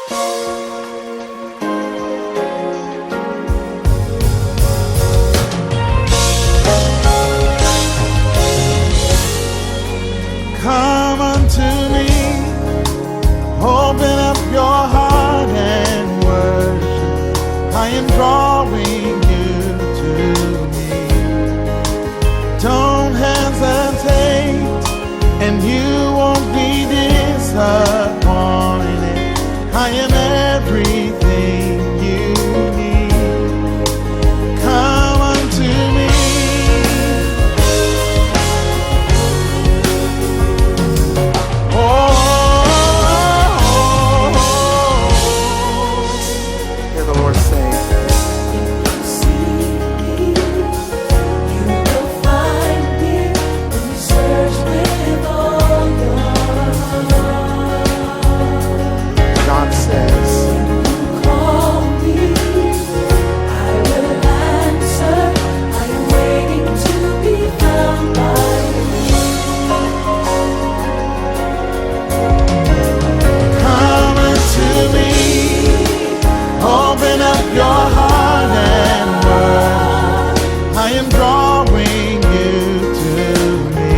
Come unto me, open up your heart and worship. I am drawing you to me. Don't hesitate, and you won't be disappointed. I am everything you need. Come unto me. Hear the Lord say, God says, come unto me, open up your heart and worship. I am drawing you to me.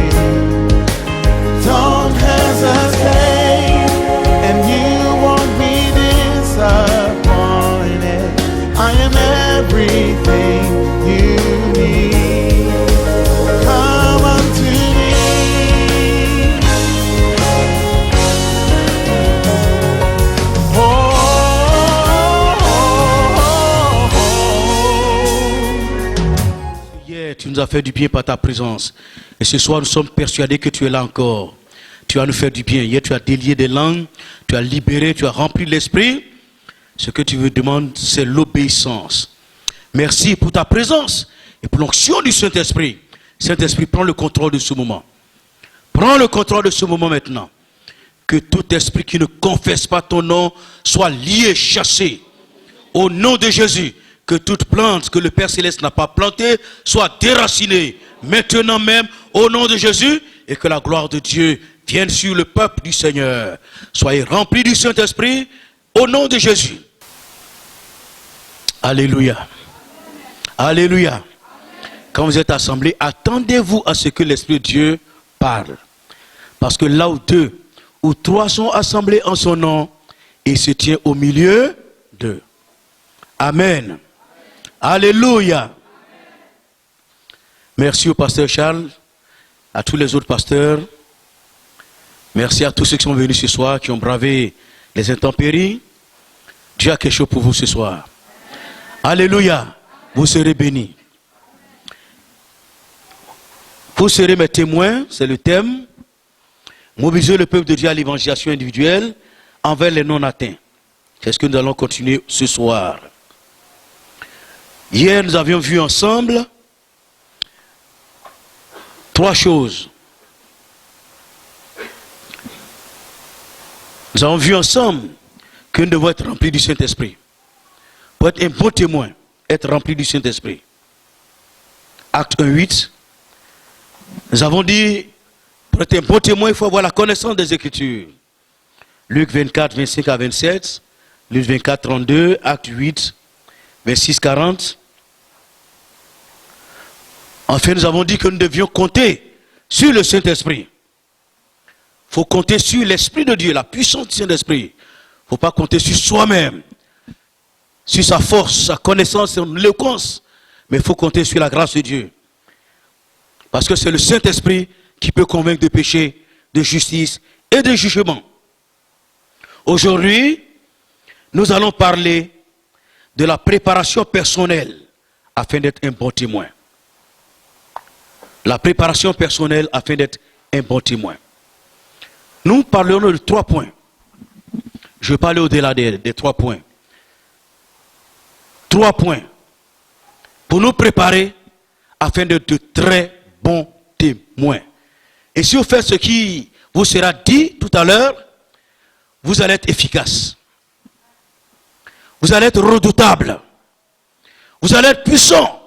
Don't hesitate, and you won't be disappointed. I am everything you need. Come unto me. Hier, tu nous as fait du bien par ta présence. Et ce soir, nous sommes persuadés que tu es là encore. Tu vas nous faire du bien. Hier, tu as délié des langues, tu as libéré, tu as rempli l'esprit. Ce que tu veux demander, c'est l'obéissance. Merci pour ta présence et pour l'onction du Saint-Esprit. Saint-Esprit, prends le contrôle de ce moment. Prends le contrôle de ce moment maintenant. Que tout esprit qui ne confesse pas ton nom soit lié, chassé. Au nom de Jésus, que toute plante que le Père Céleste n'a pas plantée soit déracinée. Maintenant même, au nom de Jésus, et que la gloire de Dieu vienne sur le peuple du Seigneur. Soyez remplis du Saint-Esprit, au nom de Jésus. Alléluia. Alléluia. Quand vous êtes assemblés, attendez-vous à ce que l'Esprit de Dieu parle. Parce que là où 2 ou 3 sont assemblés en son nom, il se tient au milieu d'eux. Amen. Alléluia. Merci au pasteur Charles, à tous les autres pasteurs. Merci à tous ceux qui sont venus ce soir, qui ont bravé les intempéries. Dieu a quelque chose pour vous ce soir. Alléluia. Vous serez bénis. Vous serez mes témoins, c'est le thème. Mobiliser le peuple de Dieu à l'évangélisation individuelle envers les non-atteints. C'est ce que nous allons continuer ce soir. Hier, nous avions vu ensemble 3 choses. Nous avons vu ensemble que nous devons être remplis du Saint-Esprit. Pour être un bon témoin, être rempli du Saint-Esprit. Acte 1:8. Nous avons dit, pour être un bon témoin, il faut avoir la connaissance des Écritures. Luc 24, 25 à 27. Luc 24, 32. Acte 8, 26, 40. Enfin, nous avons dit que nous devions compter sur le Saint-Esprit. Il faut compter sur l'Esprit de Dieu, la puissance du Saint-Esprit. Il ne faut pas compter sur soi-même, sur sa force, sa connaissance, son éloquence. Mais il faut compter sur la grâce de Dieu. Parce que c'est le Saint-Esprit qui peut convaincre de péché, de justice et de jugement. Aujourd'hui, nous allons parler de la préparation personnelle afin d'être un bon témoin. La préparation personnelle afin d'être un bon témoin. Nous parlerons de 3 points. Je vais parler au-delà des 3 points. 3 points pour nous préparer afin d'être de très bons témoins. Et si vous faites ce qui vous sera dit tout à l'heure, vous allez être efficace. Vous allez être redoutable. Vous allez être puissant.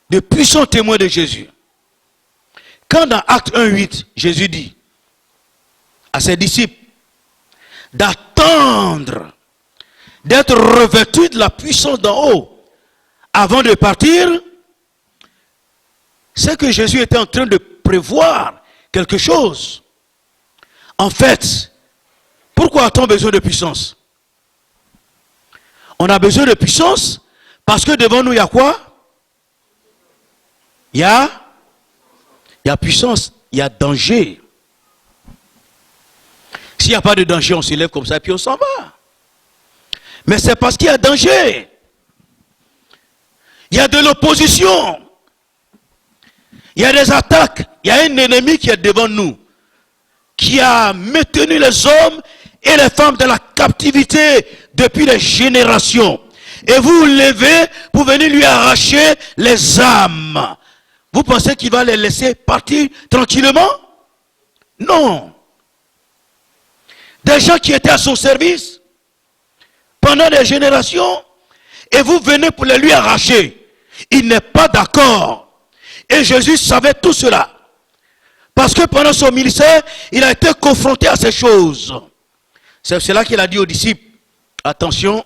De puissants témoins de Jésus. Quand dans Acte 1:8, Jésus dit à ses disciples d'attendre d'être revêtu de la puissance d'en haut avant de partir, c'est que Jésus était en train de prévoir quelque chose. En fait, pourquoi a-t-on besoin de puissance? On a besoin de puissance parce que devant nous, il y a quoi? Il y a puissance, il y a danger. S'il n'y a pas de danger, on se lève comme ça et puis on s'en va. Mais c'est parce qu'il y a danger. Il y a de l'opposition. Il y a des attaques. Il y a un ennemi qui est devant nous, qui a maintenu les hommes et les femmes dans la captivité depuis des générations. Et vous vous levez pour venir lui arracher les âmes. Vous pensez qu'il va les laisser partir tranquillement? Non. Des gens qui étaient à son service pendant des générations, et vous venez pour les lui arracher. Il n'est pas d'accord. Et Jésus savait tout cela. Parce que pendant son ministère, il a été confronté à ces choses. C'est cela qu'il a dit aux disciples: attention,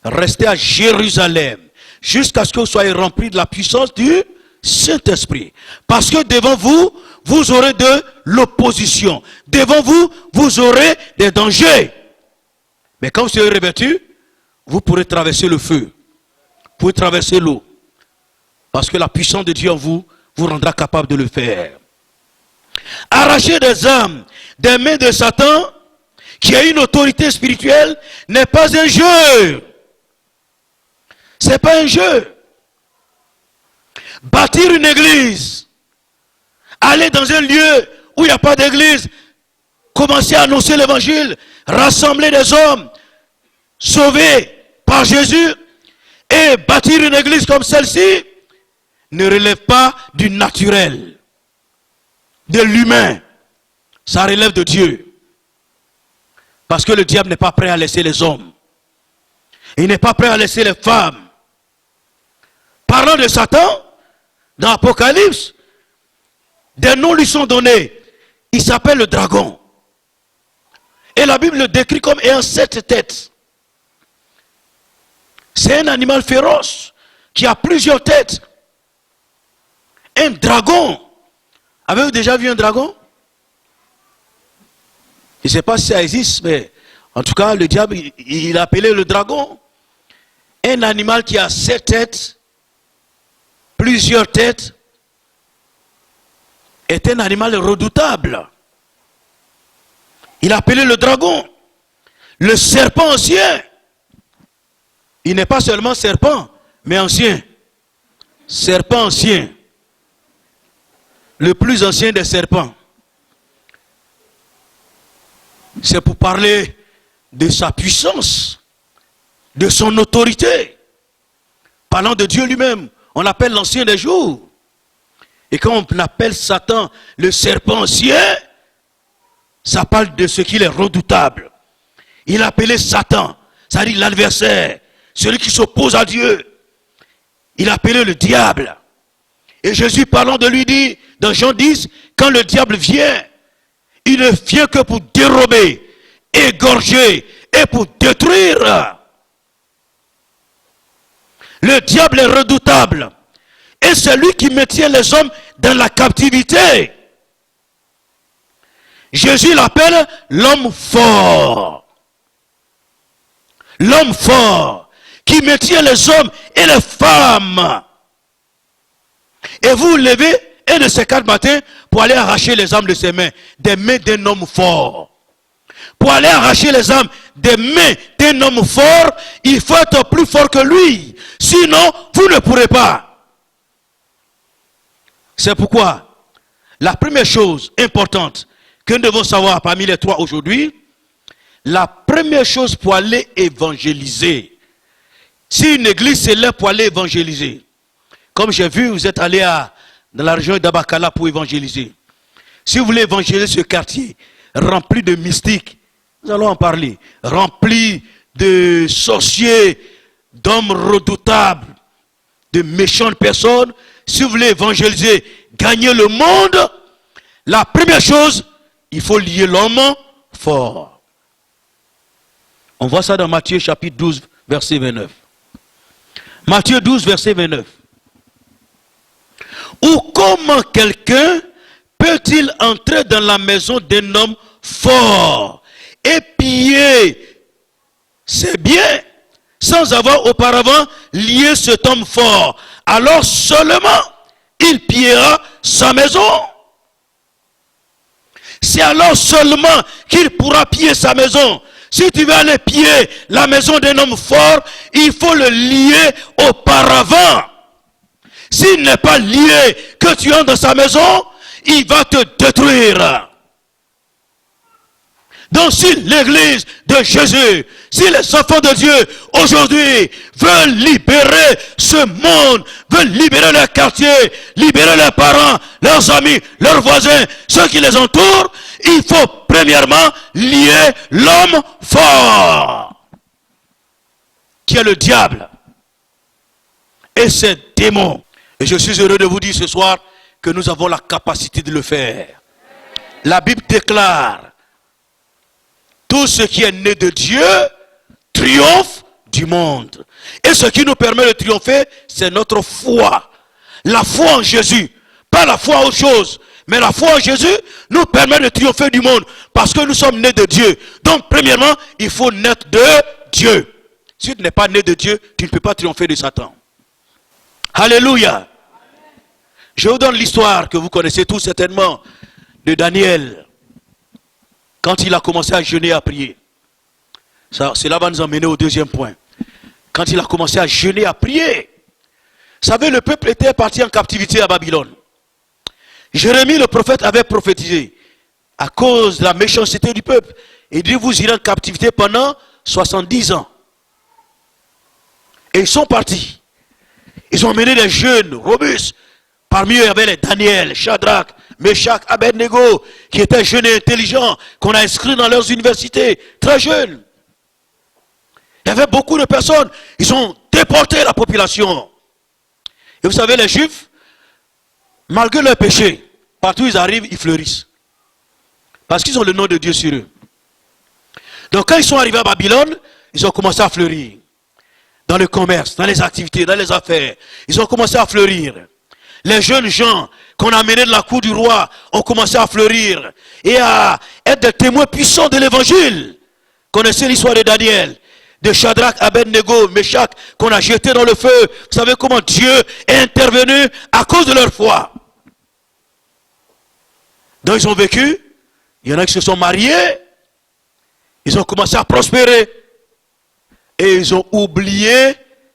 restez à Jérusalem jusqu'à ce que vous soyez remplis de la puissance du Saint-Esprit. Parce que devant vous, vous aurez de l'opposition. Devant vous, vous aurez des dangers. Mais quand vous serez revêtus, vous pourrez traverser le feu. Vous pouvez traverser l'eau. Parce que la puissance de Dieu en vous vous rendra capable de le faire. Arracher des âmes des mains de Satan, qui a une autorité spirituelle, n'est pas un jeu. C'est pas un jeu. Bâtir une église, aller dans un lieu où il n'y a pas d'église, commencer à annoncer l'évangile, rassembler des hommes sauvés par Jésus et bâtir une église comme celle-ci ne relève pas du naturel, de l'humain. Ça relève de Dieu. Parce que le diable n'est pas prêt à laisser les hommes. Il n'est pas prêt à laisser les femmes. Parlant de Satan, dans l'Apocalypse, des noms lui sont donnés. Il s'appelle le dragon. Et la Bible le décrit comme ayant 7 têtes. C'est un animal féroce qui a plusieurs têtes. Un dragon. Avez-vous déjà vu un dragon? Je ne sais pas si ça existe, mais en tout cas, le diable, il a appelé le dragon. Un animal qui a 7 têtes, plusieurs têtes, est un animal redoutable. Il a appelé le dragon, le serpent ancien. Il n'est pas seulement serpent, mais ancien. Serpent ancien. Le plus ancien des serpents. C'est pour parler de sa puissance, de son autorité. Parlant de Dieu lui-même, on l'appelle l'ancien des jours. Et quand on appelle Satan le serpent ancien, ça parle de ce qu'il est redoutable. Il a appelé Satan, ça dit l'adversaire, celui qui s'oppose à Dieu. Il a appelé le diable. Et Jésus parlant de lui dit, dans Jean 10, quand le diable vient, il ne vient que pour dérober, égorger et pour détruire. Le diable est redoutable. Et c'est lui qui maintient les hommes dans la captivité. Jésus l'appelle l'homme fort. L'homme fort qui maintient les hommes et les femmes. Et vous vous levez un de ces 4 matins pour aller arracher les âmes de ses mains, des mains d'un homme fort. Pour aller arracher les âmes des mains d'un homme fort, il faut être plus fort que lui. Sinon, vous ne pourrez pas. C'est pourquoi, la première chose importante que nous devons savoir parmi les 3 aujourd'hui, la première chose pour aller évangéliser, si une église se lève pour aller évangéliser, comme j'ai vu, vous êtes allé dans la région d'Abakala pour évangéliser. Si vous voulez évangéliser ce quartier, rempli de mystiques, nous allons en parler, rempli de sorciers, d'hommes redoutables, de méchantes personnes, si vous voulez évangéliser, gagner le monde, la première chose, il faut lier l'homme fort. On voit ça dans Matthieu chapitre 12, verset 29. Matthieu 12, verset 29. Ou comment quelqu'un peut-il entrer dans la maison d'un homme fort et piller ses biens sans avoir auparavant lié cet homme fort? Alors seulement il pillera sa maison. C'est alors seulement qu'il pourra piller sa maison. Si tu veux aller piller la maison d'un homme fort, il faut le lier auparavant. S'il n'est pas lié, que tu entres dans sa maison, il va te détruire. Donc si l'église de Jésus, si les enfants de Dieu aujourd'hui veulent libérer ce monde, veulent libérer leur quartier, libérer leurs parents, leurs amis, leurs voisins, ceux qui les entourent, il faut premièrement lier l'homme fort, qui est le diable et ses démons. Et je suis heureux de vous dire ce soir que nous avons la capacité de le faire. La Bible déclare: tout ce qui est né de Dieu triomphe du monde. Et ce qui nous permet de triompher, c'est notre foi. La foi en Jésus. Pas la foi en autre chose. Mais la foi en Jésus nous permet de triompher du monde. Parce que nous sommes nés de Dieu. Donc, premièrement, il faut naître de Dieu. Si tu n'es pas né de Dieu, tu ne peux pas triompher de Satan. Alléluia. Je vous donne l'histoire que vous connaissez tous certainement de Daniel. Quand il a commencé à jeûner et à prier. Cela va nous emmener au deuxième point. Quand il a commencé à jeûner et à prier. Vous savez, le peuple était parti en captivité à Babylone. Jérémie, le prophète, avait prophétisé à cause de la méchanceté du peuple. Il dit: vous irez en captivité pendant 70 ans. Et ils sont partis. Ils ont emmené des jeunes robustes. Parmi eux, il y avait les Daniel, Shadrach, Meshach, Abednego, qui étaient jeunes et intelligents, qu'on a inscrits dans leurs universités, très jeunes. Il y avait beaucoup de personnes. Ils ont déporté la population. Et vous savez, les Juifs, malgré leur péché, partout où ils arrivent, ils fleurissent. Parce qu'ils ont le nom de Dieu sur eux. Donc quand ils sont arrivés à Babylone, ils ont commencé à fleurir. Dans le commerce, dans les activités, dans les affaires. Ils ont commencé à fleurir. Les jeunes gens qu'on a menés de la cour du roi ont commencé à fleurir et à être des témoins puissants de l'évangile. Connaissez l'histoire de Daniel, de Shadrach, Abednego, Meshach, qu'on a jeté dans le feu. Vous savez comment Dieu est intervenu à cause de leur foi. Donc ils ont vécu. Il y en a qui se sont mariés. Ils ont commencé à prospérer. Et ils ont oublié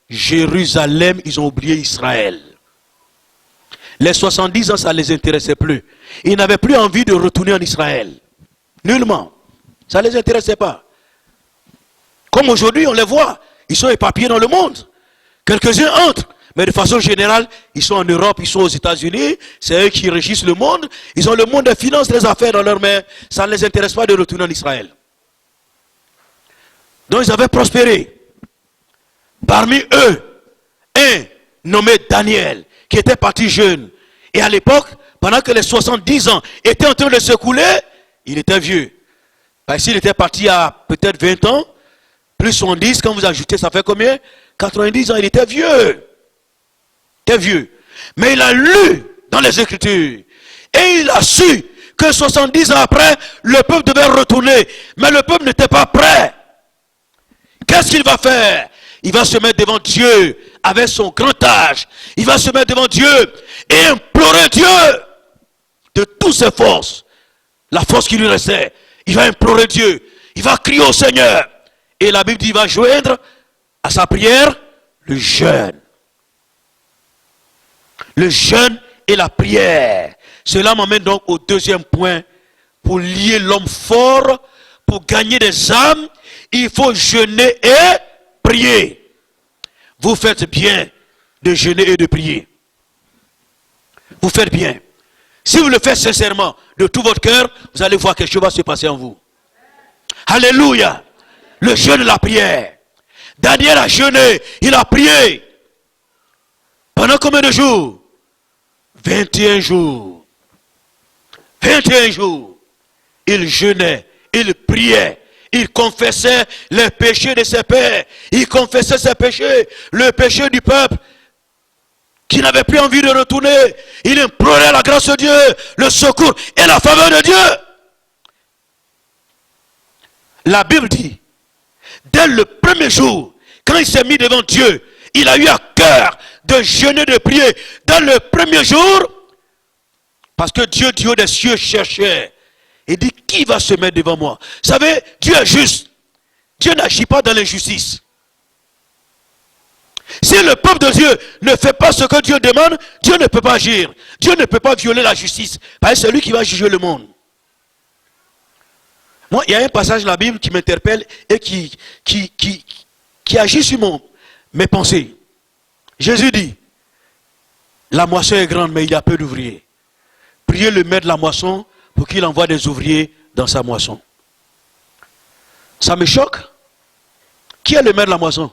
Jérusalem, ils ont oublié Israël. Les 70 ans, ça ne les intéressait plus. Ils n'avaient plus envie de retourner en Israël. Nullement. Ça ne les intéressait pas. Comme aujourd'hui, on les voit. Ils sont éparpillés dans le monde. Quelques-uns entrent. Mais de façon générale, ils sont en Europe, ils sont aux États-Unis. C'est eux qui régissent le monde. Ils ont le monde des finances, des affaires dans leurs mains. Ça ne les intéresse pas de retourner en Israël. Donc ils avaient prospéré. Parmi eux, un nommé Daniel, qui était parti jeune. Et à l'époque, pendant que les 70 ans étaient en train de s'écouler, il était vieux. Parce qu'il était parti à peut-être 20 ans, plus 70, quand vous ajoutez, ça fait combien? 90 ans, il était vieux. Il était vieux. Mais il a lu dans les Écritures. Et il a su que 70 ans après, le peuple devait retourner. Mais le peuple n'était pas prêt. Qu'est-ce qu'il va faire? Il va se mettre devant Dieu avec son grand âge. Il va se mettre devant Dieu et implorer Dieu de toutes ses forces. La force qui lui restait. Il va implorer Dieu. Il va crier au Seigneur. Et la Bible dit qu'il va joindre à sa prière le jeûne. Le jeûne et la prière. Cela m'amène donc au deuxième point. Pour lier l'homme fort, pour gagner des âmes, il faut jeûner et prier. Vous faites bien de jeûner et de prier. Vous faites bien. Si vous le faites sincèrement, de tout votre cœur, vous allez voir quelque chose va se passer en vous. Alléluia. Le jeûne et la prière. Daniel a jeûné, il a prié. Pendant combien de jours? 21 jours. 21 jours. Il jeûnait, il priait. il confessait les péchés de ses pères. Il confessait ses péchés, le péché du peuple qui n'avait plus envie de retourner. Il implorait la grâce de Dieu, le secours et la faveur de Dieu. La Bible dit, dès le premier jour, quand il s'est mis devant Dieu, il a eu à cœur de jeûner, de prier. Dans le premier jour, parce que Dieu du haut des cieux cherchait. Il dit, qui va se mettre devant moi? Vous savez, Dieu est juste. Dieu n'agit pas dans l'injustice. Si le peuple de Dieu ne fait pas ce que Dieu demande, Dieu ne peut pas agir. Dieu ne peut pas violer la justice. Parce que c'est lui qui va juger le monde. Moi, il y a un passage de la Bible qui m'interpelle et qui agit sur mes pensées. Jésus dit, la moisson est grande, mais il y a peu d'ouvriers. Priez le maître de la moisson pour qu'il envoie des ouvriers dans sa moisson. Ça me choque. Qui est le maître de la moisson?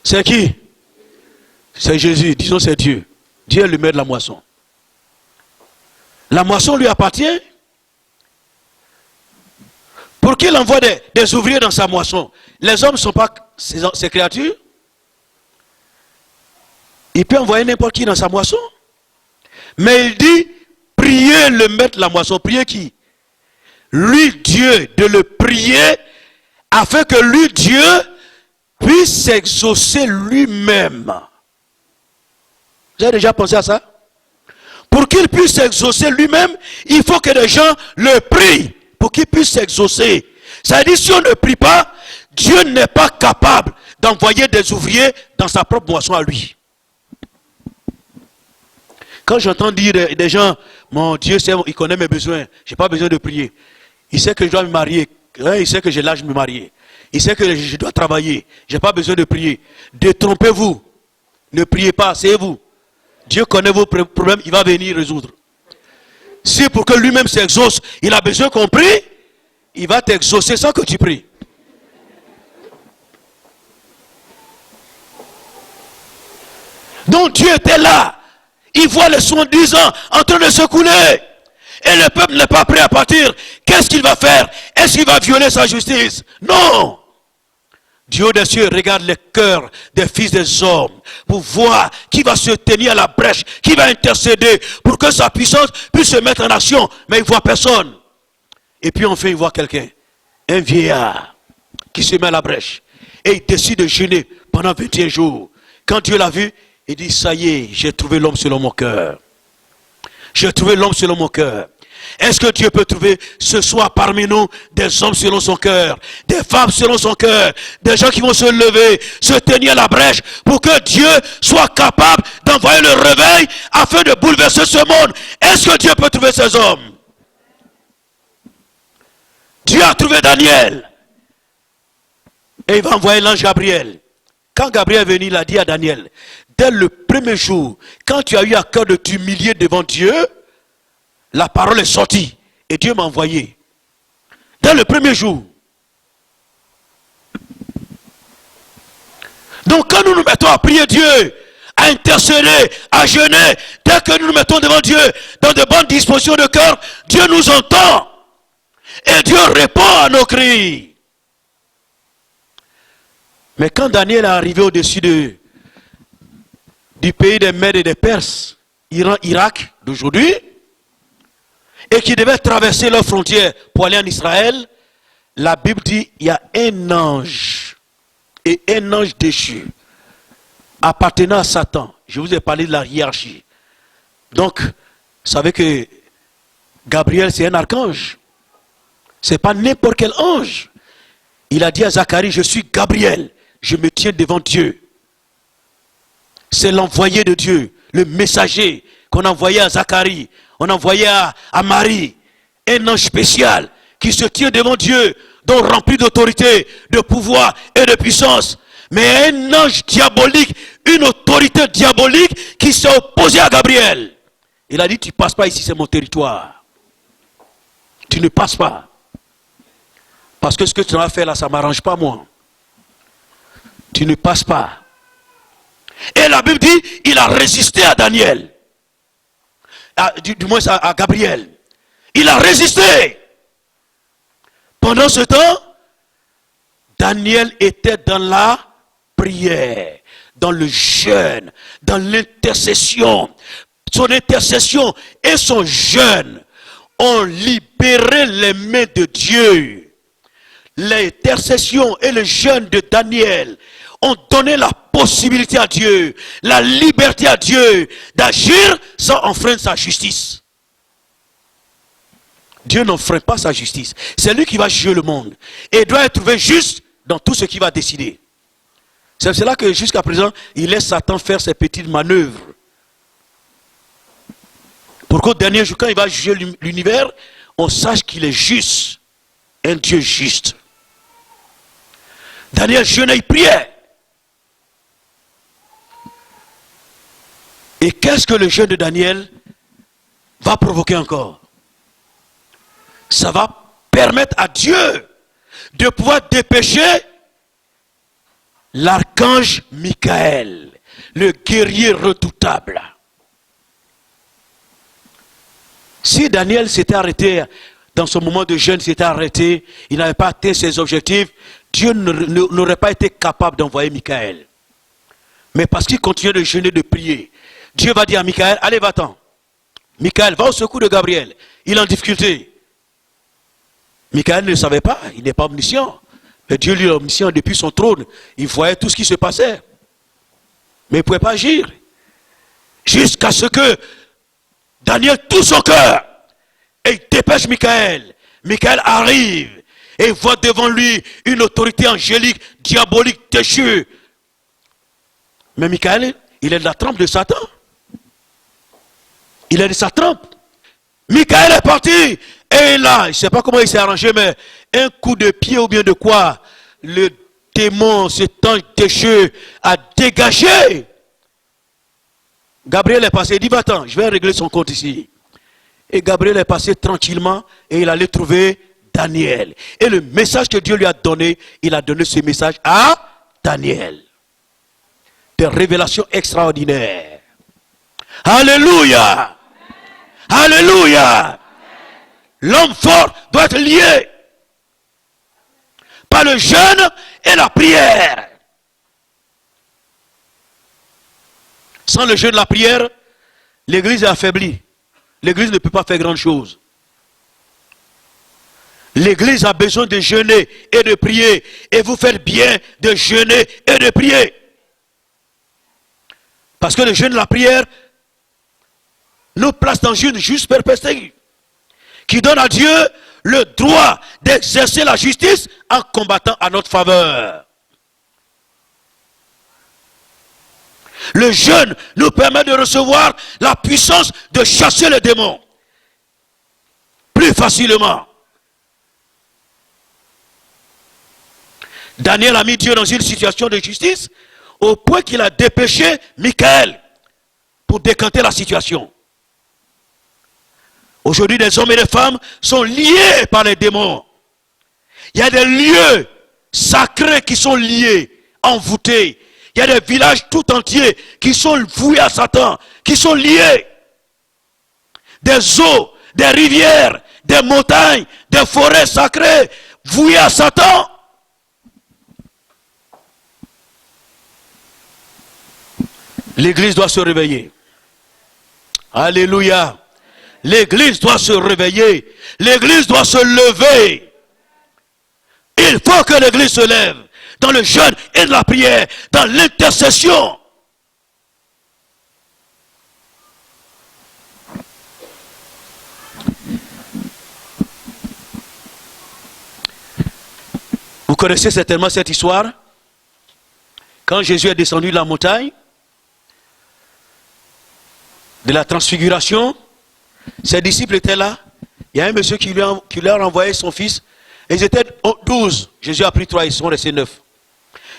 C'est qui? C'est Jésus. Disons c'est Dieu. Dieu est le maître de la moisson. La moisson lui appartient. Pour qu'il envoie des ouvriers dans sa moisson. Les hommes ne sont pas ces créatures. Il peut envoyer n'importe qui dans sa moisson. Mais il dit, priez le maître de la moisson. Priez qui? Lui, Dieu, de le prier, afin que lui, Dieu, puisse s'exaucer lui-même. Vous avez déjà pensé à ça? Pour qu'il puisse s'exaucer lui-même, il faut que les gens le prient, pour qu'il puisse s'exaucer. Ça veut dire, si on ne prie pas, Dieu n'est pas capable d'envoyer des ouvriers dans sa propre moisson à lui. Quand j'entends dire des gens, mon Dieu, il connaît mes besoins, je n'ai pas besoin de prier. Il sait que je dois me marier, il sait que j'ai l'âge de me marier. Il sait que je dois travailler, je n'ai pas besoin de prier. Détrompez-vous, ne priez pas, asseyez-vous. Dieu connaît vos problèmes, il va venir résoudre. Si pour que lui-même s'exauce, il a besoin qu'on prie, il va t'exaucer sans que tu pries. Donc Dieu était là. Il voit les 70 ans en train de se couler. Et le peuple n'est pas prêt à partir. Qu'est-ce qu'il va faire? Est-ce qu'il va violer sa justice? Non. Dieu des cieux regarde les cœurs des fils des hommes pour voir qui va se tenir à la brèche, qui va intercéder pour que sa puissance puisse se mettre en action. Mais il ne voit personne. Et puis enfin il voit quelqu'un, un vieillard qui se met à la brèche. Et il décide de jeûner pendant 21 jours. Quand Dieu l'a vu, il dit, ça y est, j'ai trouvé l'homme selon mon cœur. J'ai trouvé l'homme selon mon cœur. Est-ce que Dieu peut trouver ce soir parmi nous des hommes selon son cœur, des femmes selon son cœur, des gens qui vont se lever, se tenir à la brèche pour que Dieu soit capable d'envoyer le réveil afin de bouleverser ce monde? Est-ce que Dieu peut trouver ces hommes? Dieu a trouvé Daniel. Et il va envoyer l'ange Gabriel. Quand Gabriel est venu, il a dit à Daniel, dès le premier jour, quand tu as eu à cœur de t'humilier devant Dieu, la parole est sortie et Dieu m'a envoyé. Dès le premier jour. Donc quand nous nous mettons à prier Dieu, à intercéder, à jeûner, dès que nous nous mettons devant Dieu, dans de bonnes dispositions de cœur, Dieu nous entend. Et Dieu répond à nos cris. Mais quand Daniel est arrivé au-dessus du pays des Mèdes et des Perses, Iran, Irak d'aujourd'hui, et qui devait traverser leurs frontières pour aller en Israël, la Bible dit il y a un ange, et un ange déchu, appartenant à Satan. Je vous ai parlé de la hiérarchie. Donc, vous savez que Gabriel, c'est un archange. Ce n'est pas n'importe quel ange. Il a dit à Zacharie, je suis Gabriel, je me tiens devant Dieu. C'est l'envoyé de Dieu, le messager qu'on envoyait à Zacharie, on envoyait à Marie, un ange spécial qui se tient devant Dieu, donc rempli d'autorité, de pouvoir et de puissance. Mais un ange diabolique, une autorité diabolique qui s'est opposée à Gabriel. Il a dit, tu ne passes pas ici, c'est mon territoire. Tu ne passes pas. Parce que ce que tu as fait là, ça ne m'arrange pas moi. Tu ne passes pas. Et la Bible dit, il a résisté à Daniel. Du moins à Gabriel. Il a résisté. Pendant ce temps, Daniel était dans la prière, dans le jeûne, dans l'intercession. Son intercession et son jeûne ont libéré les mains de Dieu. L'intercession et le jeûne de Daniel ont donné la possibilité à Dieu, la liberté à Dieu d'agir sans enfreindre sa justice. Dieu n'enfreint pas sa justice. C'est lui qui va juger le monde. Et doit être trouvé juste dans tout ce qu'il va décider. C'est cela que jusqu'à présent, il laisse Satan faire ses petites manœuvres. Pour qu'au dernier jour, quand il va juger l'univers, on sache qu'il est juste. Un Dieu juste. Daniel jeûnait, il priait. Et qu'est-ce que le jeûne de Daniel va provoquer encore? Ça va permettre à Dieu de pouvoir dépêcher l'archange Michael, le guerrier redoutable. Si Daniel s'était arrêté, dans ce moment de jeûne, s'était arrêté, il n'avait pas atteint ses objectifs, Dieu n'aurait pas été capable d'envoyer Michael. Mais parce qu'il continuait de jeûner, de prier, Dieu va dire à Michael, allez, va-t'en. Michael, va au secours de Gabriel. Il est en difficulté. Michael ne le savait pas, il n'est pas omniscient. Mais Dieu lui est omniscient depuis son trône. Il voyait tout ce qui se passait. Mais il ne pouvait pas agir. Jusqu'à ce que Daniel touche son cœur. Et il dépêche Michael. Michael arrive. Et il voit devant lui une autorité angélique, diabolique, déchue. Mais Michael, il est de la trempe de Satan. Il est de sa trempe. Michael est parti. Et là, je ne sais pas comment il s'est arrangé, mais un coup de pied ou bien de quoi, le démon, cet ange déchu, a dégagé. Gabriel est passé, il dit, va-t'en, je vais régler son compte ici. Et Gabriel est passé tranquillement et il allait trouver Daniel. Et le message que Dieu lui a donné, il a donné ce message à Daniel. Des révélations extraordinaires. Alléluia! Alléluia! L'homme fort doit être lié par le jeûne et la prière. Sans le jeûne et la prière, l'église est affaiblie. L'église ne peut pas faire grand chose. L'église a besoin de jeûner et de prier. Et vous faites bien de jeûner et de prier. Parce que le jeûne et la prière nous place dans une juste perspective qui donne à Dieu le droit d'exercer la justice en combattant à notre faveur. Le jeûne nous permet de recevoir la puissance de chasser les démons plus facilement. Daniel a mis Dieu dans une situation de justice au point qu'il a dépêché Michael pour décanter la situation. Aujourd'hui, des hommes et des femmes sont liés par les démons. Il y a des lieux sacrés qui sont liés, envoûtés. Il y a des villages tout entiers qui sont voués à Satan, qui sont liés. Des eaux, des rivières, des montagnes, des forêts sacrées vouées à Satan. L'église doit se réveiller. Alléluia. L'église doit se réveiller. L'église doit se lever. Il faut que l'église se lève. Dans le jeûne et de la prière. Dans l'intercession. Vous connaissez certainement cette histoire. Quand Jésus est descendu de la montagne de la transfiguration, ses disciples étaient là. Il y a un monsieur qui leur a envoyé son fils. Ils étaient 12. Jésus a pris 3, ils sont restés 9.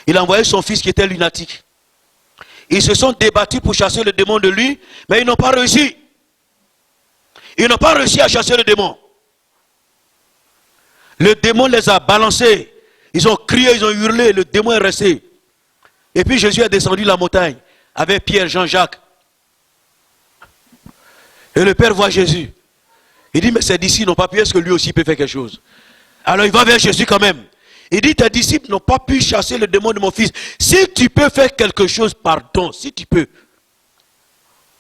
Il a envoyé son fils qui était lunatique. Ils se sont débattus pour chasser le démon de lui, mais ils n'ont pas réussi. Ils n'ont pas réussi à chasser le démon. Le démon les a balancés. Ils ont crié, ils ont hurlé, le démon est resté. Et puis Jésus est descendu la montagne avec Pierre, Jean, Jacques. Et le Père voit Jésus. Il dit, mais ces disciples n'ont pas pu, est-ce que lui aussi peut faire quelque chose? Alors il va vers Jésus quand même. Il dit, tes disciples n'ont pas pu chasser le démon de mon fils. Si tu peux faire quelque chose, pardon, si tu peux.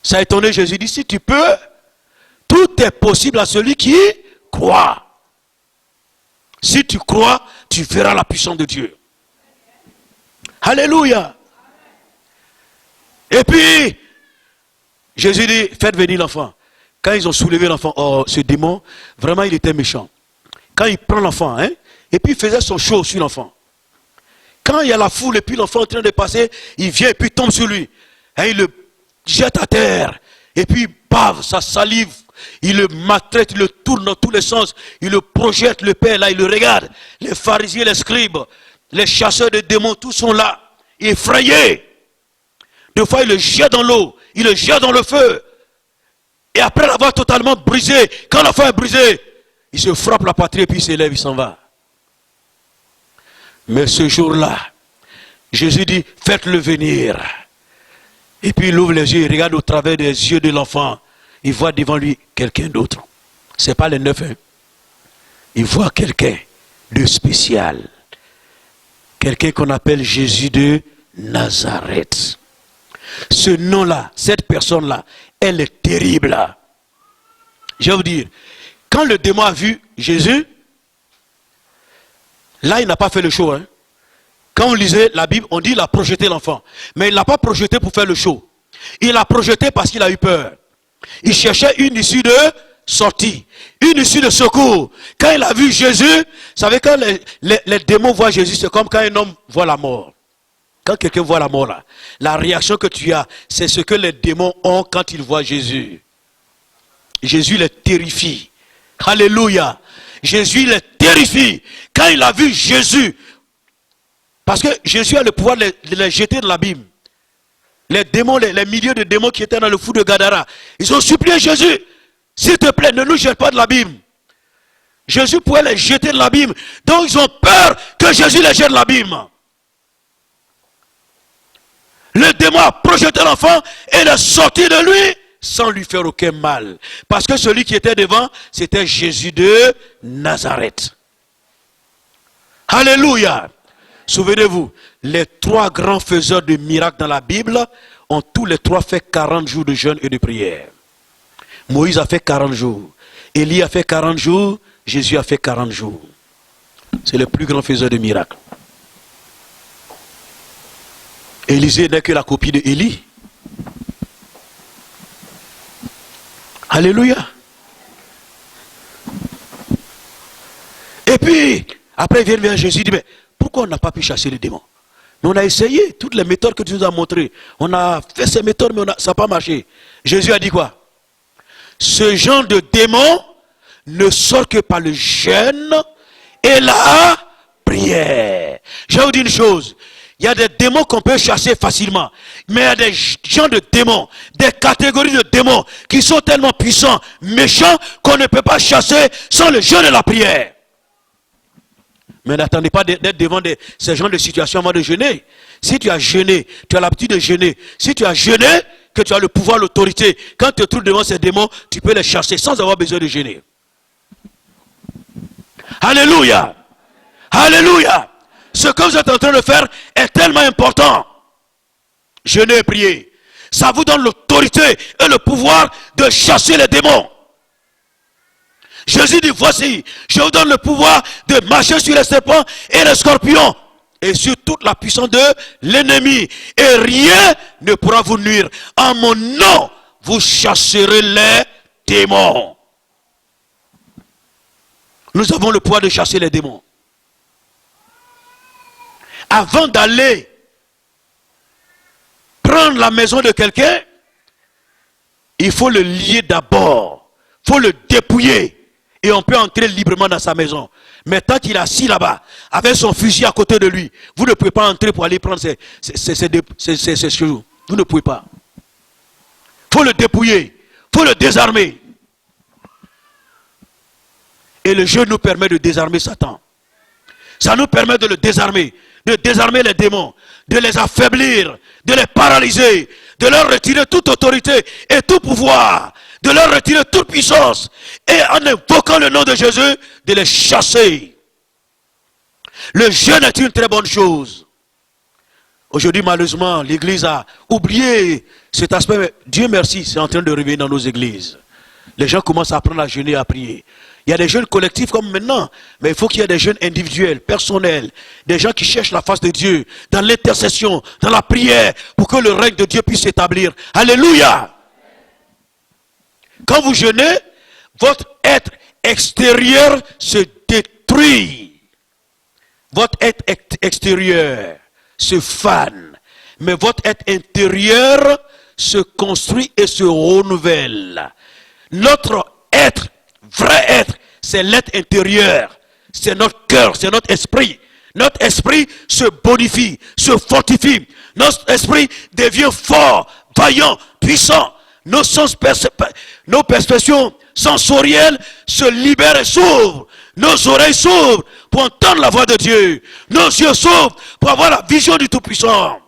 Ça a étonné Jésus. Il dit, si tu peux, tout est possible à celui qui croit. Si tu crois, tu verras la puissance de Dieu. Alléluia. Et puis, Jésus dit, faites venir l'enfant. Quand ils ont soulevé l'enfant, oh, ce démon, vraiment il était méchant. Quand il prend l'enfant, hein, et puis il faisait son show sur l'enfant. Quand il y a la foule et puis l'enfant est en train de passer, il vient et puis tombe sur lui. Hein, il le jette à terre. Et puis, paf, ça salive. Il le maltraite, il le tourne dans tous les sens. Il le projette, le père là, il le regarde. Les pharisiens, les scribes, les chasseurs de démons, tous sont là. Effrayés. Deux fois, il le jette dans l'eau. Il le jette dans le feu. Et après l'avoir totalement brisé, quand l'enfant est brisé, il se frappe la patrie et puis il s'élève, il s'en va. Mais ce jour-là, Jésus dit, faites-le venir. Et puis il ouvre les yeux, il regarde au travers des yeux de l'enfant. Il voit devant lui quelqu'un d'autre. Ce n'est pas les 9. Hein. Il voit quelqu'un de spécial. Quelqu'un qu'on appelle Jésus de Nazareth. Ce nom-là, cette personne-là, elle est terrible. Je vais vous dire, quand le démon a vu Jésus, là il n'a pas fait le show. Hein. Quand on lisait la Bible, on dit qu'il a projeté l'enfant. Mais il ne l'a pas projeté pour faire le show. Il l'a projeté parce qu'il a eu peur. Il cherchait une issue de sortie, une issue de secours. Quand il a vu Jésus, vous savez, quand les démons voient Jésus, c'est comme quand un homme voit la mort. Quand quelqu'un voit la mort là, la réaction que tu as, c'est ce que les démons ont quand ils voient Jésus. Jésus les terrifie. Alléluia. Jésus les terrifie. Quand il a vu Jésus, parce que Jésus a le pouvoir de les jeter dans l'abîme. Les démons, les milliers de démons qui étaient dans le fou de Gadara, ils ont supplié Jésus, s'il te plaît, ne nous jette pas de l'abîme. Jésus pouvait les jeter de l'abîme. Donc ils ont peur que Jésus les jette de l'abîme. Le démon a projeté l'enfant et est sorti de lui sans lui faire aucun mal. Parce que celui qui était devant, c'était Jésus de Nazareth. Alléluia. Souvenez-vous, les 3 grands faiseurs de miracles dans la Bible ont tous les 3 fait 40 jours de jeûne et de prière. Moïse a fait 40 jours. Élie a fait 40 jours. Jésus a fait 40 jours. C'est le plus grand faiseur de miracles. Élisée n'est que la copie de Élie. Alléluia. Et puis, après il vient vers Jésus, il dit, mais pourquoi on n'a pas pu chasser les démons? Mais on a essayé toutes les méthodes que tu nous as montrées. On a fait ces méthodes, mais ça n'a pas marché. Jésus a dit quoi? Ce genre de démons ne sort que par le jeûne et la prière. Je vais vous dire une chose. Il y a des démons qu'on peut chasser facilement. Mais il y a des gens de démons, des catégories de démons qui sont tellement puissants, méchants, qu'on ne peut pas chasser sans le jeûne et la prière. Mais n'attendez pas d'être devant ces genres de situations avant de jeûner. Si tu as jeûné, tu as l'habitude de jeûner. Si tu as jeûné, que tu as le pouvoir, l'autorité, quand tu te trouves devant ces démons, tu peux les chasser sans avoir besoin de jeûner. Alléluia. Alléluia. Ce que vous êtes en train de faire est tellement important. Jeûner et prier. Ça vous donne l'autorité et le pouvoir de chasser les démons. Jésus dit, voici, je vous donne le pouvoir de marcher sur les serpents et les scorpions et sur toute la puissance de l'ennemi. Et rien ne pourra vous nuire. En mon nom, vous chasserez les démons. Nous avons le pouvoir de chasser les démons. Avant d'aller prendre la maison de quelqu'un, il faut le lier d'abord. Il faut le dépouiller. Et on peut entrer librement dans sa maison. Mais tant qu'il est assis là-bas, avec son fusil à côté de lui, vous ne pouvez pas entrer pour aller prendre ses chevaux. Vous ne pouvez pas. Il faut le dépouiller. Il faut le désarmer. Et le jeu nous permet de désarmer Satan. Ça nous permet de le désarmer. De désarmer les démons. De les affaiblir. De les paralyser. De leur retirer toute autorité et tout pouvoir. De leur retirer toute puissance. Et en invoquant le nom de Jésus, de les chasser. Le jeûne est une très bonne chose. Aujourd'hui, malheureusement, l'Église a oublié cet aspect. Mais Dieu merci, c'est en train de revenir dans nos églises. Les gens commencent à apprendre à jeûner et à prier. Il y a des jeûnes collectifs comme maintenant, mais il faut qu'il y ait des jeûnes individuels, personnels, des gens qui cherchent la face de Dieu, dans l'intercession, dans la prière, pour que le règne de Dieu puisse s'établir. Alléluia! Quand vous jeûnez, votre être extérieur se détruit. Votre être extérieur se fane, mais votre être intérieur se construit et se renouvelle. Notre être, vrai être, c'est l'être intérieur, c'est notre cœur, c'est notre esprit. Notre esprit se bonifie, se fortifie. Notre esprit devient fort, vaillant, puissant. Nos perceptions sensorielles se libèrent et s'ouvrent. Nos oreilles s'ouvrent pour entendre la voix de Dieu. Nos yeux s'ouvrent pour avoir la vision du Tout-Puissant.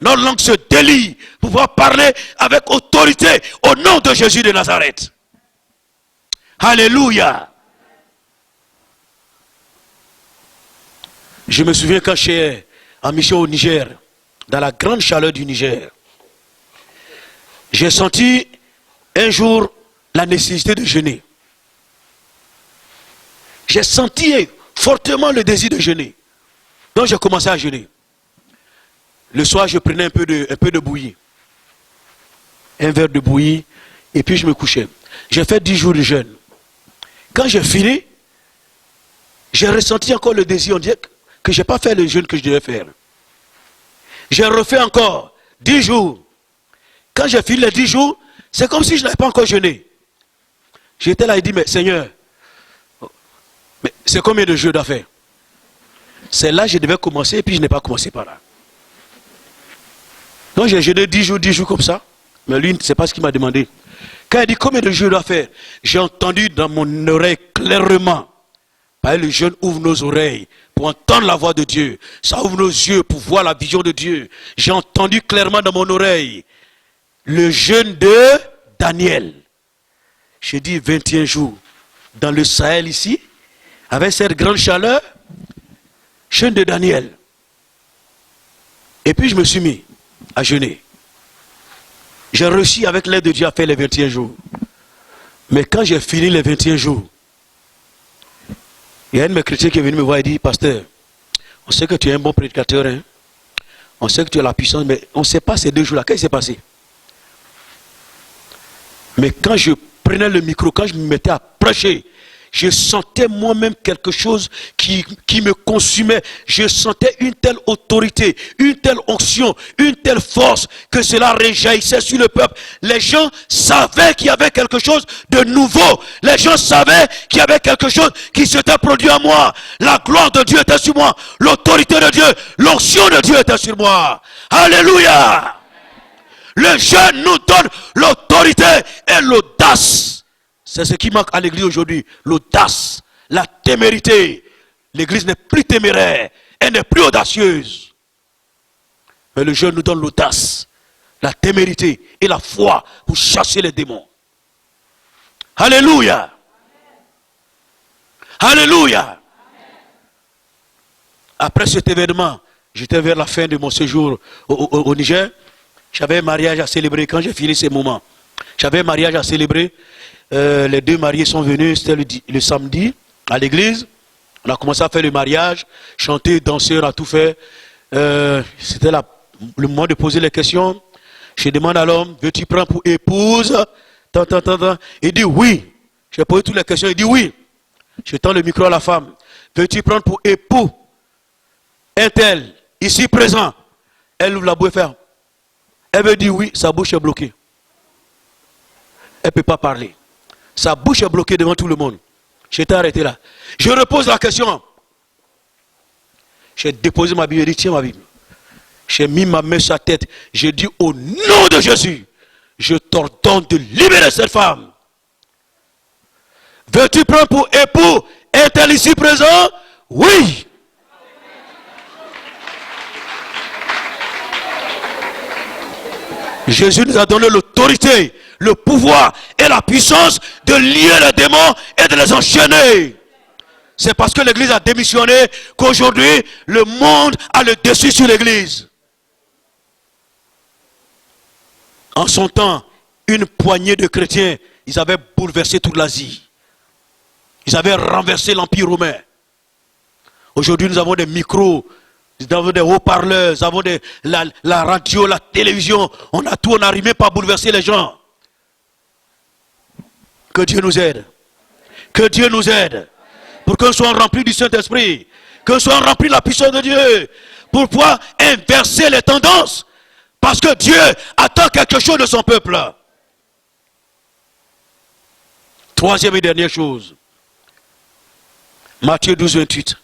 Notre langue se délie pour pouvoir parler avec autorité au nom de Jésus de Nazareth. Alléluia. Je me souviens quand j'étais en mission au Niger, dans la grande chaleur du Niger, j'ai senti un jour la nécessité de jeûner. J'ai senti fortement le désir de jeûner. Donc j'ai commencé à jeûner. Le soir, je prenais un peu de bouillie. Un verre de bouillie, et puis je me couchais. J'ai fait 10 jours de jeûne. Quand j'ai fini, j'ai ressenti encore le désir. On dirait que je n'ai pas fait le jeûne que je devais faire. J'ai refait encore 10 jours. Quand j'ai fini les 10 jours, c'est comme si je n'avais pas encore jeûné. J'étais là et dit, mais Seigneur, mais c'est combien de jeûnes à faire? C'est là que je devais commencer et puis je n'ai pas commencé par là. Donc j'ai jeûné 10 jours comme ça. Mais lui, ce n'est pas ce qu'il m'a demandé. Quand il dit combien de jeûnes à faire, j'ai entendu dans mon oreille clairement. Parce que le jeûne ouvre nos oreilles pour entendre la voix de Dieu. Ça ouvre nos yeux pour voir la vision de Dieu. J'ai entendu clairement dans mon oreille le jeûne de Daniel. J'ai dit 21 jours dans le Sahel ici, avec cette grande chaleur, jeûne de Daniel. Et puis je me suis mis à jeûner. J'ai réussi avec l'aide de Dieu à faire les 21 jours. Mais quand j'ai fini les 21 jours, il y a un de mes chrétiens qui est venu me voir et dit, pasteur, on sait que tu es un bon prédicateur, hein? On sait que tu as la puissance, mais on ne sait pas ces 2 jours-là. Qu'est-ce qui s'est passé? Mais quand je prenais le micro, quand je me mettais à prêcher, je sentais moi-même quelque chose qui me consumait. Je sentais une telle autorité, une telle onction, une telle force que cela réjaillissait sur le peuple. Les gens savaient qu'il y avait quelque chose de nouveau. Les gens savaient qu'il y avait quelque chose qui s'était produit en moi. La gloire de Dieu était sur moi. L'autorité de Dieu, l'onction de Dieu était sur moi. Alléluia! Le jeûne nous donne l'autorité et l'audace. C'est ce qui manque à l'église aujourd'hui. L'audace, la témérité. L'église n'est plus téméraire. Elle n'est plus audacieuse. Mais le jeûne nous donne l'audace, la témérité et la foi pour chasser les démons. Alléluia. Alléluia. Après cet événement, j'étais vers la fin de mon séjour au Niger. J'avais un mariage à célébrer. Quand j'ai fini ces moments, j'avais un mariage à célébrer. Les 2 mariés sont venus, c'était le samedi à l'église. On a commencé à faire le mariage, chanter, danser, on a tout fait. C'était le moment de poser les questions. Je demande à l'homme, veux-tu prendre pour épouse? Il dit oui. J'ai posé toutes les questions, il dit oui. Je tends le micro à la femme. Veux-tu prendre pour époux un tel, ici présent? Elle ouvre la bouche et fait. Elle veut dire oui, sa bouche est bloquée. Elle ne peut pas parler. Sa bouche est bloquée devant tout le monde. J'étais arrêté là. Je repose la question. J'ai déposé ma Bible et dit, tiens ma Bible. J'ai mis ma main sur sa tête. J'ai dit, au nom de Jésus, je t'ordonne de libérer cette femme. Veux-tu prendre pour époux un tel ici présent? Oui. Jésus nous a donné l'autorité, le pouvoir et la puissance de lier les démons et de les enchaîner. C'est parce que l'église a démissionné qu'aujourd'hui, le monde a le dessus sur l'église. En son temps, une poignée de chrétiens, ils avaient bouleversé toute l'Asie. Ils avaient renversé l'Empire romain. Aujourd'hui, nous avons des micros, nous avons des haut-parleurs, nous avons la radio, la télévision. On a tout, on n'arrive même pas à bouleverser les gens. Que Dieu nous aide. Que Dieu nous aide. Pour que nous soyons remplis du Saint-Esprit. Que nous soyons remplis de la puissance de Dieu. Pour pouvoir inverser les tendances. Parce que Dieu attend quelque chose de son peuple. Troisième et dernière chose. Matthieu 12, 28.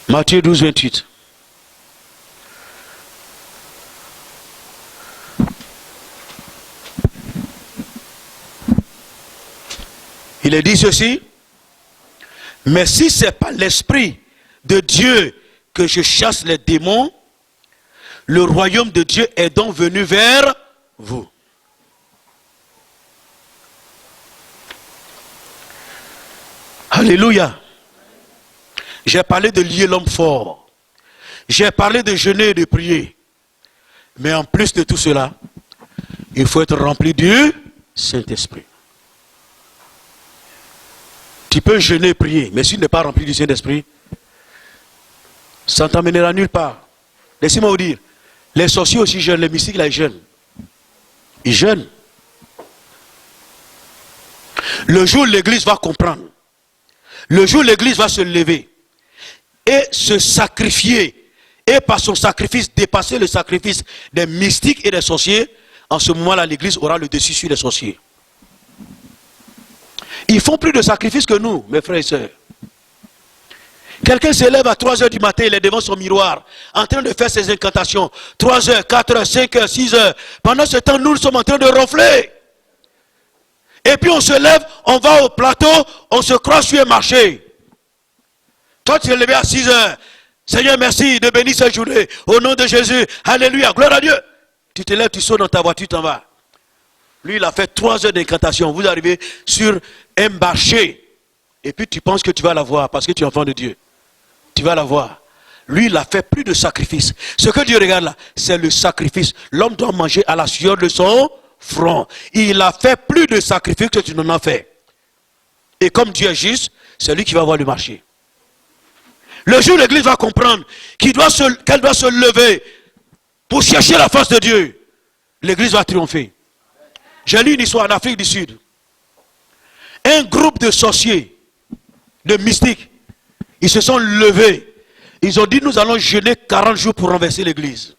Matthieu 12, 28. Il est dit ceci. Mais si ce n'est pas l'Esprit de Dieu que je chasse les démons, le royaume de Dieu est donc venu vers vous. Alléluia. J'ai parlé de lier l'homme fort. J'ai parlé de jeûner et de prier. Mais en plus de tout cela, il faut être rempli du Saint-Esprit. Tu peux jeûner et prier, mais si tu n'es pas rempli du Saint-Esprit, ça ne t'emmènera nulle part. Laissez-moi vous dire, les sorciers aussi jeûnent, les mystiques là, ils jeûnent. Ils jeûnent. Le jour où l'église va comprendre, le jour où l'église va se lever et se sacrifier, et par son sacrifice dépasser le sacrifice des mystiques et des sorciers, en ce moment-là, l'église aura le dessus sur les sorciers. Ils font plus de sacrifices que nous, mes frères et sœurs. Quelqu'un se lève à 3 heures du matin, il est devant son miroir, en train de faire ses incantations. 3 heures, 4 heures, 5 heures, 6 heures. Pendant ce temps, nous sommes en train de ronfler. Et puis on se lève, on va au plateau, on se croit sur un marché. Toi, tu es levé à 6 heures. Seigneur, merci de bénir cette journée. Au nom de Jésus. Alléluia. Gloire à Dieu. Tu te lèves, tu sautes dans ta voiture, tu t'en vas. Lui, il a fait 3 heures d'incantation. Vous arrivez sur un marché. Et puis tu penses que tu vas la voir parce que tu es enfant de Dieu. Tu vas la voir. Lui, il a fait plus de sacrifices. Ce que Dieu regarde là, c'est le sacrifice. L'homme doit manger à la sueur de son front. Il a fait plus de sacrifices que tu n'en as fait. Et comme Dieu est juste, c'est lui qui va voir le marché. Le jour où l'église va comprendre qu'elle doit se lever pour chercher la face de Dieu, l'église va triompher. J'ai lu une histoire en Afrique du Sud. Un groupe de sorciers, de mystiques, ils se sont levés. Ils ont dit, nous allons jeûner 40 jours pour renverser l'église.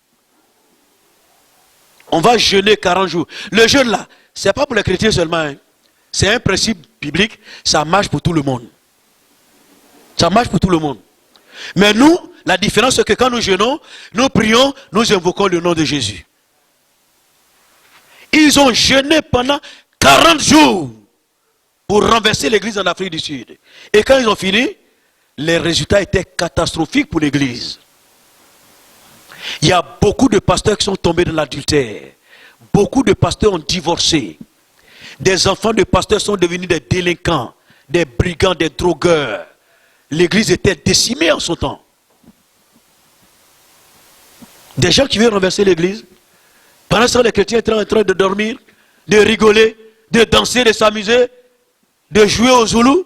On va jeûner 40 jours. Le jeûne là, ce n'est pas pour les chrétiens seulement. Hein. C'est un principe biblique, ça marche pour tout le monde. Ça marche pour tout le monde. Mais nous, la différence c'est que quand nous jeûnons, nous prions, nous invoquons le nom de Jésus. Ils ont jeûné pendant 40 jours pour renverser l'église en Afrique du Sud. Et quand ils ont fini, les résultats étaient catastrophiques pour l'église. Il y a beaucoup de pasteurs qui sont tombés dans l'adultère. Beaucoup de pasteurs ont divorcé. Des enfants de pasteurs sont devenus des délinquants, des brigands, des drogueurs. L'église était décimée en son temps. Des gens qui veulent renverser l'église. Pendant ce temps, les chrétiens étaient en train de dormir, de rigoler, de danser, de s'amuser, de jouer au zoulou.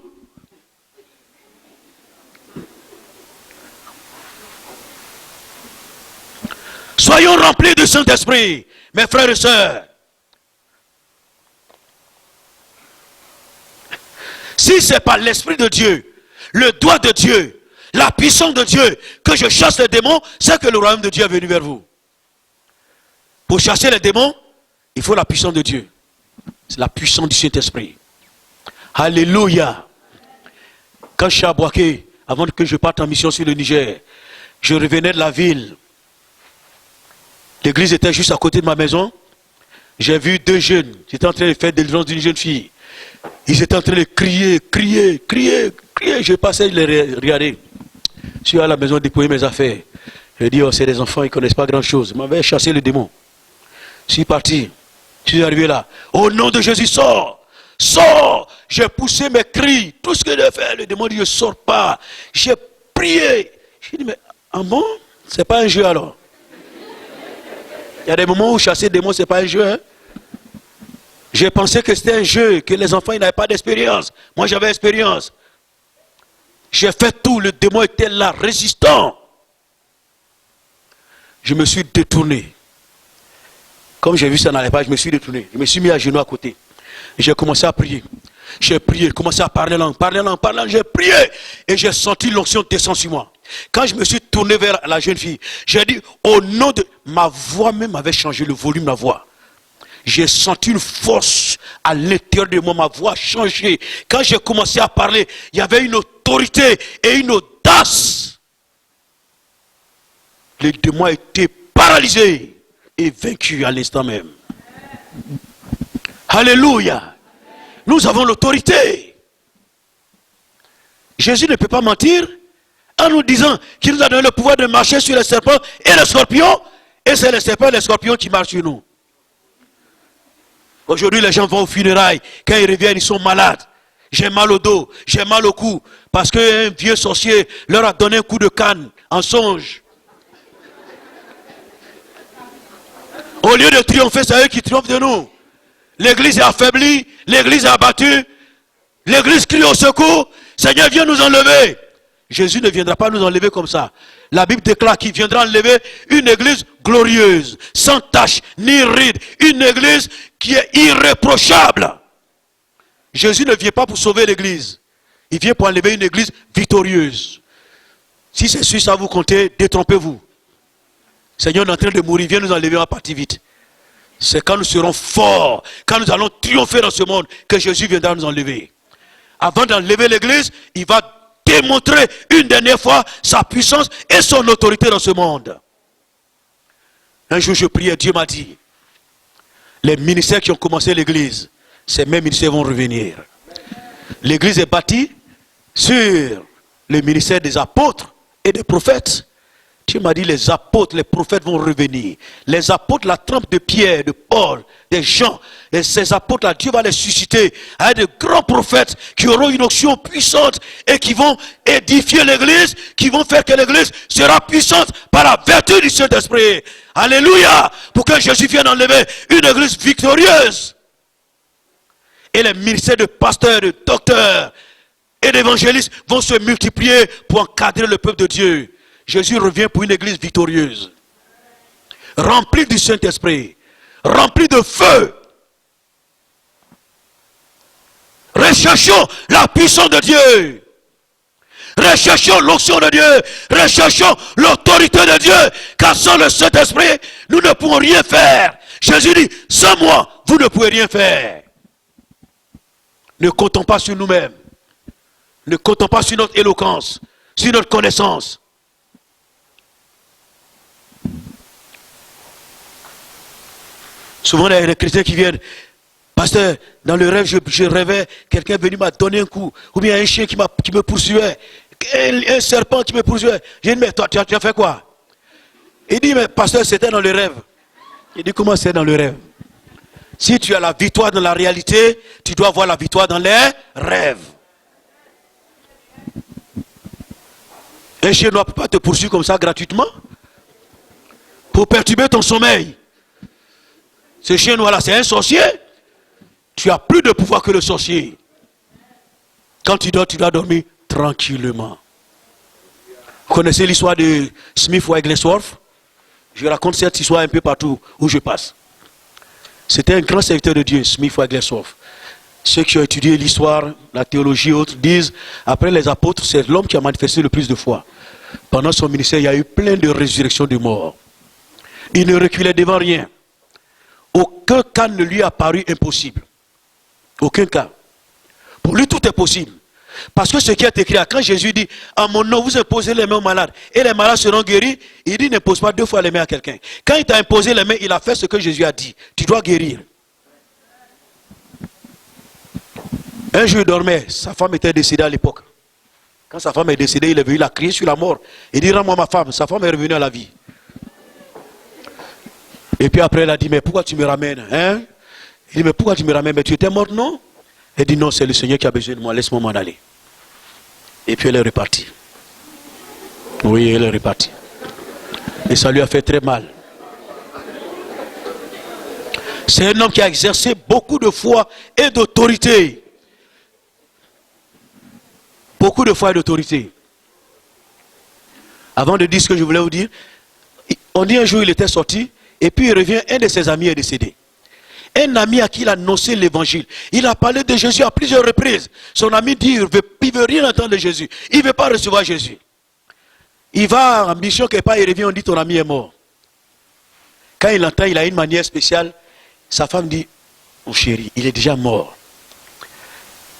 Soyons remplis du Saint-Esprit, mes frères et sœurs. Si ce n'est pas l'Esprit de Dieu, le doigt de Dieu, la puissance de Dieu, que je chasse les démons, c'est que le royaume de Dieu est venu vers vous. Pour chasser les démons, il faut la puissance de Dieu. C'est la puissance du Saint-Esprit. Alléluia. Quand je suis à Boaké, avant que je parte en mission sur le Niger, je revenais de la ville. L'église était juste à côté de ma maison. J'ai vu 2 jeunes. J'étais en train de faire délivrance d'une jeune fille. Ils étaient en train de crier, crier, crier, crier. Je passais les regarder. Je suis à la maison déployer mes affaires. Je dis, oh, c'est des enfants, ils ne connaissent pas grand chose. Ils m'avaient chassé le démon. Je suis parti. Je suis arrivé là. Au nom de Jésus, sors. Sors. J'ai poussé mes cris. Tout ce que j'ai fait, le démon dit, je ne sors pas. J'ai prié. J'ai dit, mais ah bon? C'est pas un jeu alors. Il y a des moments où chasser des démons, ce n'est pas un jeu. Hein? J'ai pensé que c'était un jeu, que les enfants n'avaient pas d'expérience. Moi, j'avais expérience. J'ai fait tout. Le démon était là, résistant. Je me suis détourné. Comme j'ai vu ça n'allait pas, je me suis détourné. Je me suis mis à genoux à côté. J'ai commencé à prier. J'ai prié, commencé à parler langue, j'ai prié. Et j'ai senti l'onction descendre sur moi. Quand je me suis tourné vers la jeune fille, j'ai dit, au nom de... Ma voix même avait changé, le volume de ma voix. J'ai senti une force à l'intérieur de moi, ma voix a changé. Quand j'ai commencé à parler, il y avait une autorité et une audace. Le démon a été paralysé et vaincu à l'instant même. Alléluia. Nous avons l'autorité. Jésus ne peut pas mentir en nous disant qu'il nous a donné le pouvoir de marcher sur les serpents et les scorpions. Et c'est les serpents et les scorpions qui marchent sur nous. Aujourd'hui, les gens vont aux funérailles. Quand ils reviennent, ils sont malades. J'ai mal au dos, j'ai mal au cou. Parce qu'un vieux sorcier leur a donné un coup de canne en songe. Au lieu de triompher, c'est eux qui triomphent de nous. L'église est affaiblie, l'église est abattue. L'église crie au secours. Seigneur, viens nous enlever. Jésus ne viendra pas nous enlever comme ça. La Bible déclare qu'il viendra enlever une église glorieuse, sans tache ni ride. Une église qui est irréprochable. Jésus ne vient pas pour sauver l'église. Il vient pour enlever une église victorieuse. Si c'est sûr, ça vous comptez, détrompez-vous. Seigneur, on est en train de mourir, viens nous enlever, on va partir vite. C'est quand nous serons forts, quand nous allons triompher dans ce monde, que Jésus viendra nous enlever. Avant d'enlever l'église, il va démontrer une dernière fois sa puissance et son autorité dans ce monde. Un jour je priais, Dieu m'a dit, les ministères qui ont commencé l'église, ces mêmes ministères vont revenir. L'église est bâtie sur le ministère des apôtres et des prophètes. Dieu m'a dit, les apôtres, les prophètes vont revenir. Les apôtres, la trempe de Pierre, de Paul, des Jean, et ces apôtres-là, Dieu va les susciter avec de grands prophètes qui auront une onction puissante et qui vont édifier l'église, qui vont faire que l'église sera puissante par la vertu du Saint-Esprit. Alléluia! Pour que Jésus vienne enlever une église victorieuse. Et les ministères de pasteurs, de docteurs et d'évangélistes vont se multiplier pour encadrer le peuple de Dieu. Jésus revient pour une église victorieuse, remplie du Saint-Esprit, remplie de feu. Recherchons la puissance de Dieu. Recherchons l'onction de Dieu. Recherchons l'autorité de Dieu. Car sans le Saint-Esprit, nous ne pouvons rien faire. Jésus dit, sans moi, vous ne pouvez rien faire. Ne comptons pas sur nous-mêmes. Ne comptons pas sur notre éloquence, sur notre connaissance. Souvent, il y a des chrétiens qui viennent, pasteur, dans le rêve, je rêvais, quelqu'un est venu m'a donné un coup, ou bien un chien qui me poursuivait, un serpent qui me poursuivait. J'ai dit, mais toi, tu as fait quoi? Il dit, mais pasteur, c'était dans le rêve. Il dit, comment c'est dans le rêve? Si tu as la victoire dans la réalité, tu dois avoir la victoire dans les rêves. Un chien ne peut pas te poursuivre comme ça gratuitement pour perturber ton sommeil. Ce chien noir-là, c'est un sorcier. Tu as plus de pouvoir que le sorcier. Quand tu dors, tu dois dormir tranquillement. Vous connaissez l'histoire de Smith Wigglesworth? Je raconte cette histoire un peu partout où je passe. C'était un grand serviteur de Dieu, Smith Wigglesworth. Ceux qui ont étudié l'histoire, la théologie et autres disent, après les apôtres, c'est l'homme qui a manifesté le plus de foi. Pendant son ministère, il y a eu plein de résurrections de morts. Il ne reculait devant rien. Aucun cas ne lui a paru impossible. Aucun cas. Pour lui, tout est possible. Parce que ce qui est écrit là, quand Jésus dit, à mon nom, vous imposez les mains aux malades, et les malades seront guéris, il dit, n'impose pas deux fois les mains à quelqu'un. Quand il t'a imposé les mains, il a fait ce que Jésus a dit. Tu dois guérir. Un jour, il dormait. Sa femme était décédée à l'époque. Quand sa femme est décédée, il est venu, il a crié sur la mort. Il dit, rends-moi ma femme. Sa femme est revenue à la vie. Et puis après, elle a dit, mais pourquoi tu me ramènes, hein? Il dit, mais pourquoi tu me ramènes? Mais tu étais morte, non? Elle dit, non, c'est le Seigneur qui a besoin de moi, laisse-moi m'en aller. Et puis elle est repartie. Oui, elle est repartie. Et ça lui a fait très mal. C'est un homme qui a exercé beaucoup de foi et d'autorité. Beaucoup de foi et d'autorité. Avant de dire ce que je voulais vous dire, on dit un jour il était sorti, et puis il revient, un de ses amis est décédé. Un ami à qui il a annoncé l'évangile. Il a parlé de Jésus à plusieurs reprises. Son ami dit, il ne veut rien entendre de Jésus. Il ne veut pas recevoir Jésus. Il va en mission quelque part, il revient, on dit ton ami est mort. Quand il entend, il a une manière spéciale. Sa femme dit, mon chéri, il est déjà mort.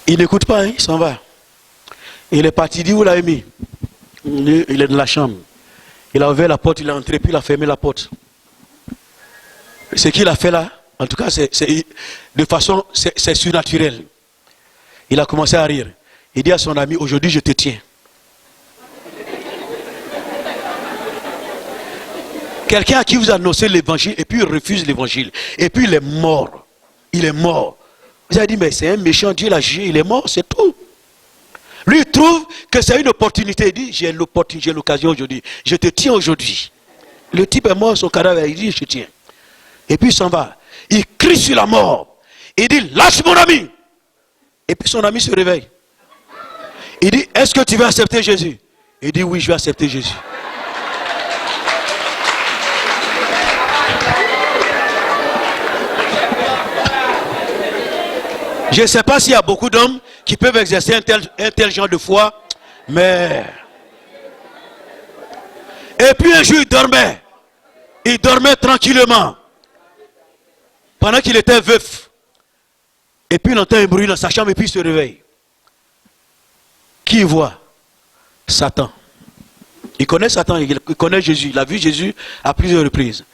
Il n'écoute pas, hein, il s'en va. Il est parti, il dit, où l'avez mis? Il est dans la chambre. Il a ouvert la porte, il est entré, puis il a fermé la porte. Ce qu'il a fait là, en tout cas, de façon, c'est surnaturel. Il a commencé à rire. Il dit à son ami, aujourd'hui je te tiens. Quelqu'un à qui vous annoncez l'évangile et puis il refuse l'évangile. Et puis il est mort. Il est mort. Vous avez dit, mais c'est un méchant, Dieu l'a jugé, il est mort, c'est tout. Lui, il trouve que c'est une opportunité. Il dit, j'ai l'occasion aujourd'hui. Je te tiens aujourd'hui. Le type est mort, son cadavre, il dit, je te tiens. Et puis il s'en va. Il crie sur la mort. Il dit, lâche mon ami. Et puis son ami se réveille. Il dit, est-ce que tu veux accepter Jésus? Il dit, oui, je vais accepter Jésus. Je ne sais pas s'il y a beaucoup d'hommes qui peuvent exercer un tel genre de foi, mais... Et puis un jour, il dormait. Il dormait tranquillement. Pendant qu'il était veuf. Et puis il entend un bruit dans sa chambre et puis il se réveille. Qui il voit? Satan. Il connaît Satan, il connaît Jésus. Il a vu Jésus à plusieurs reprises.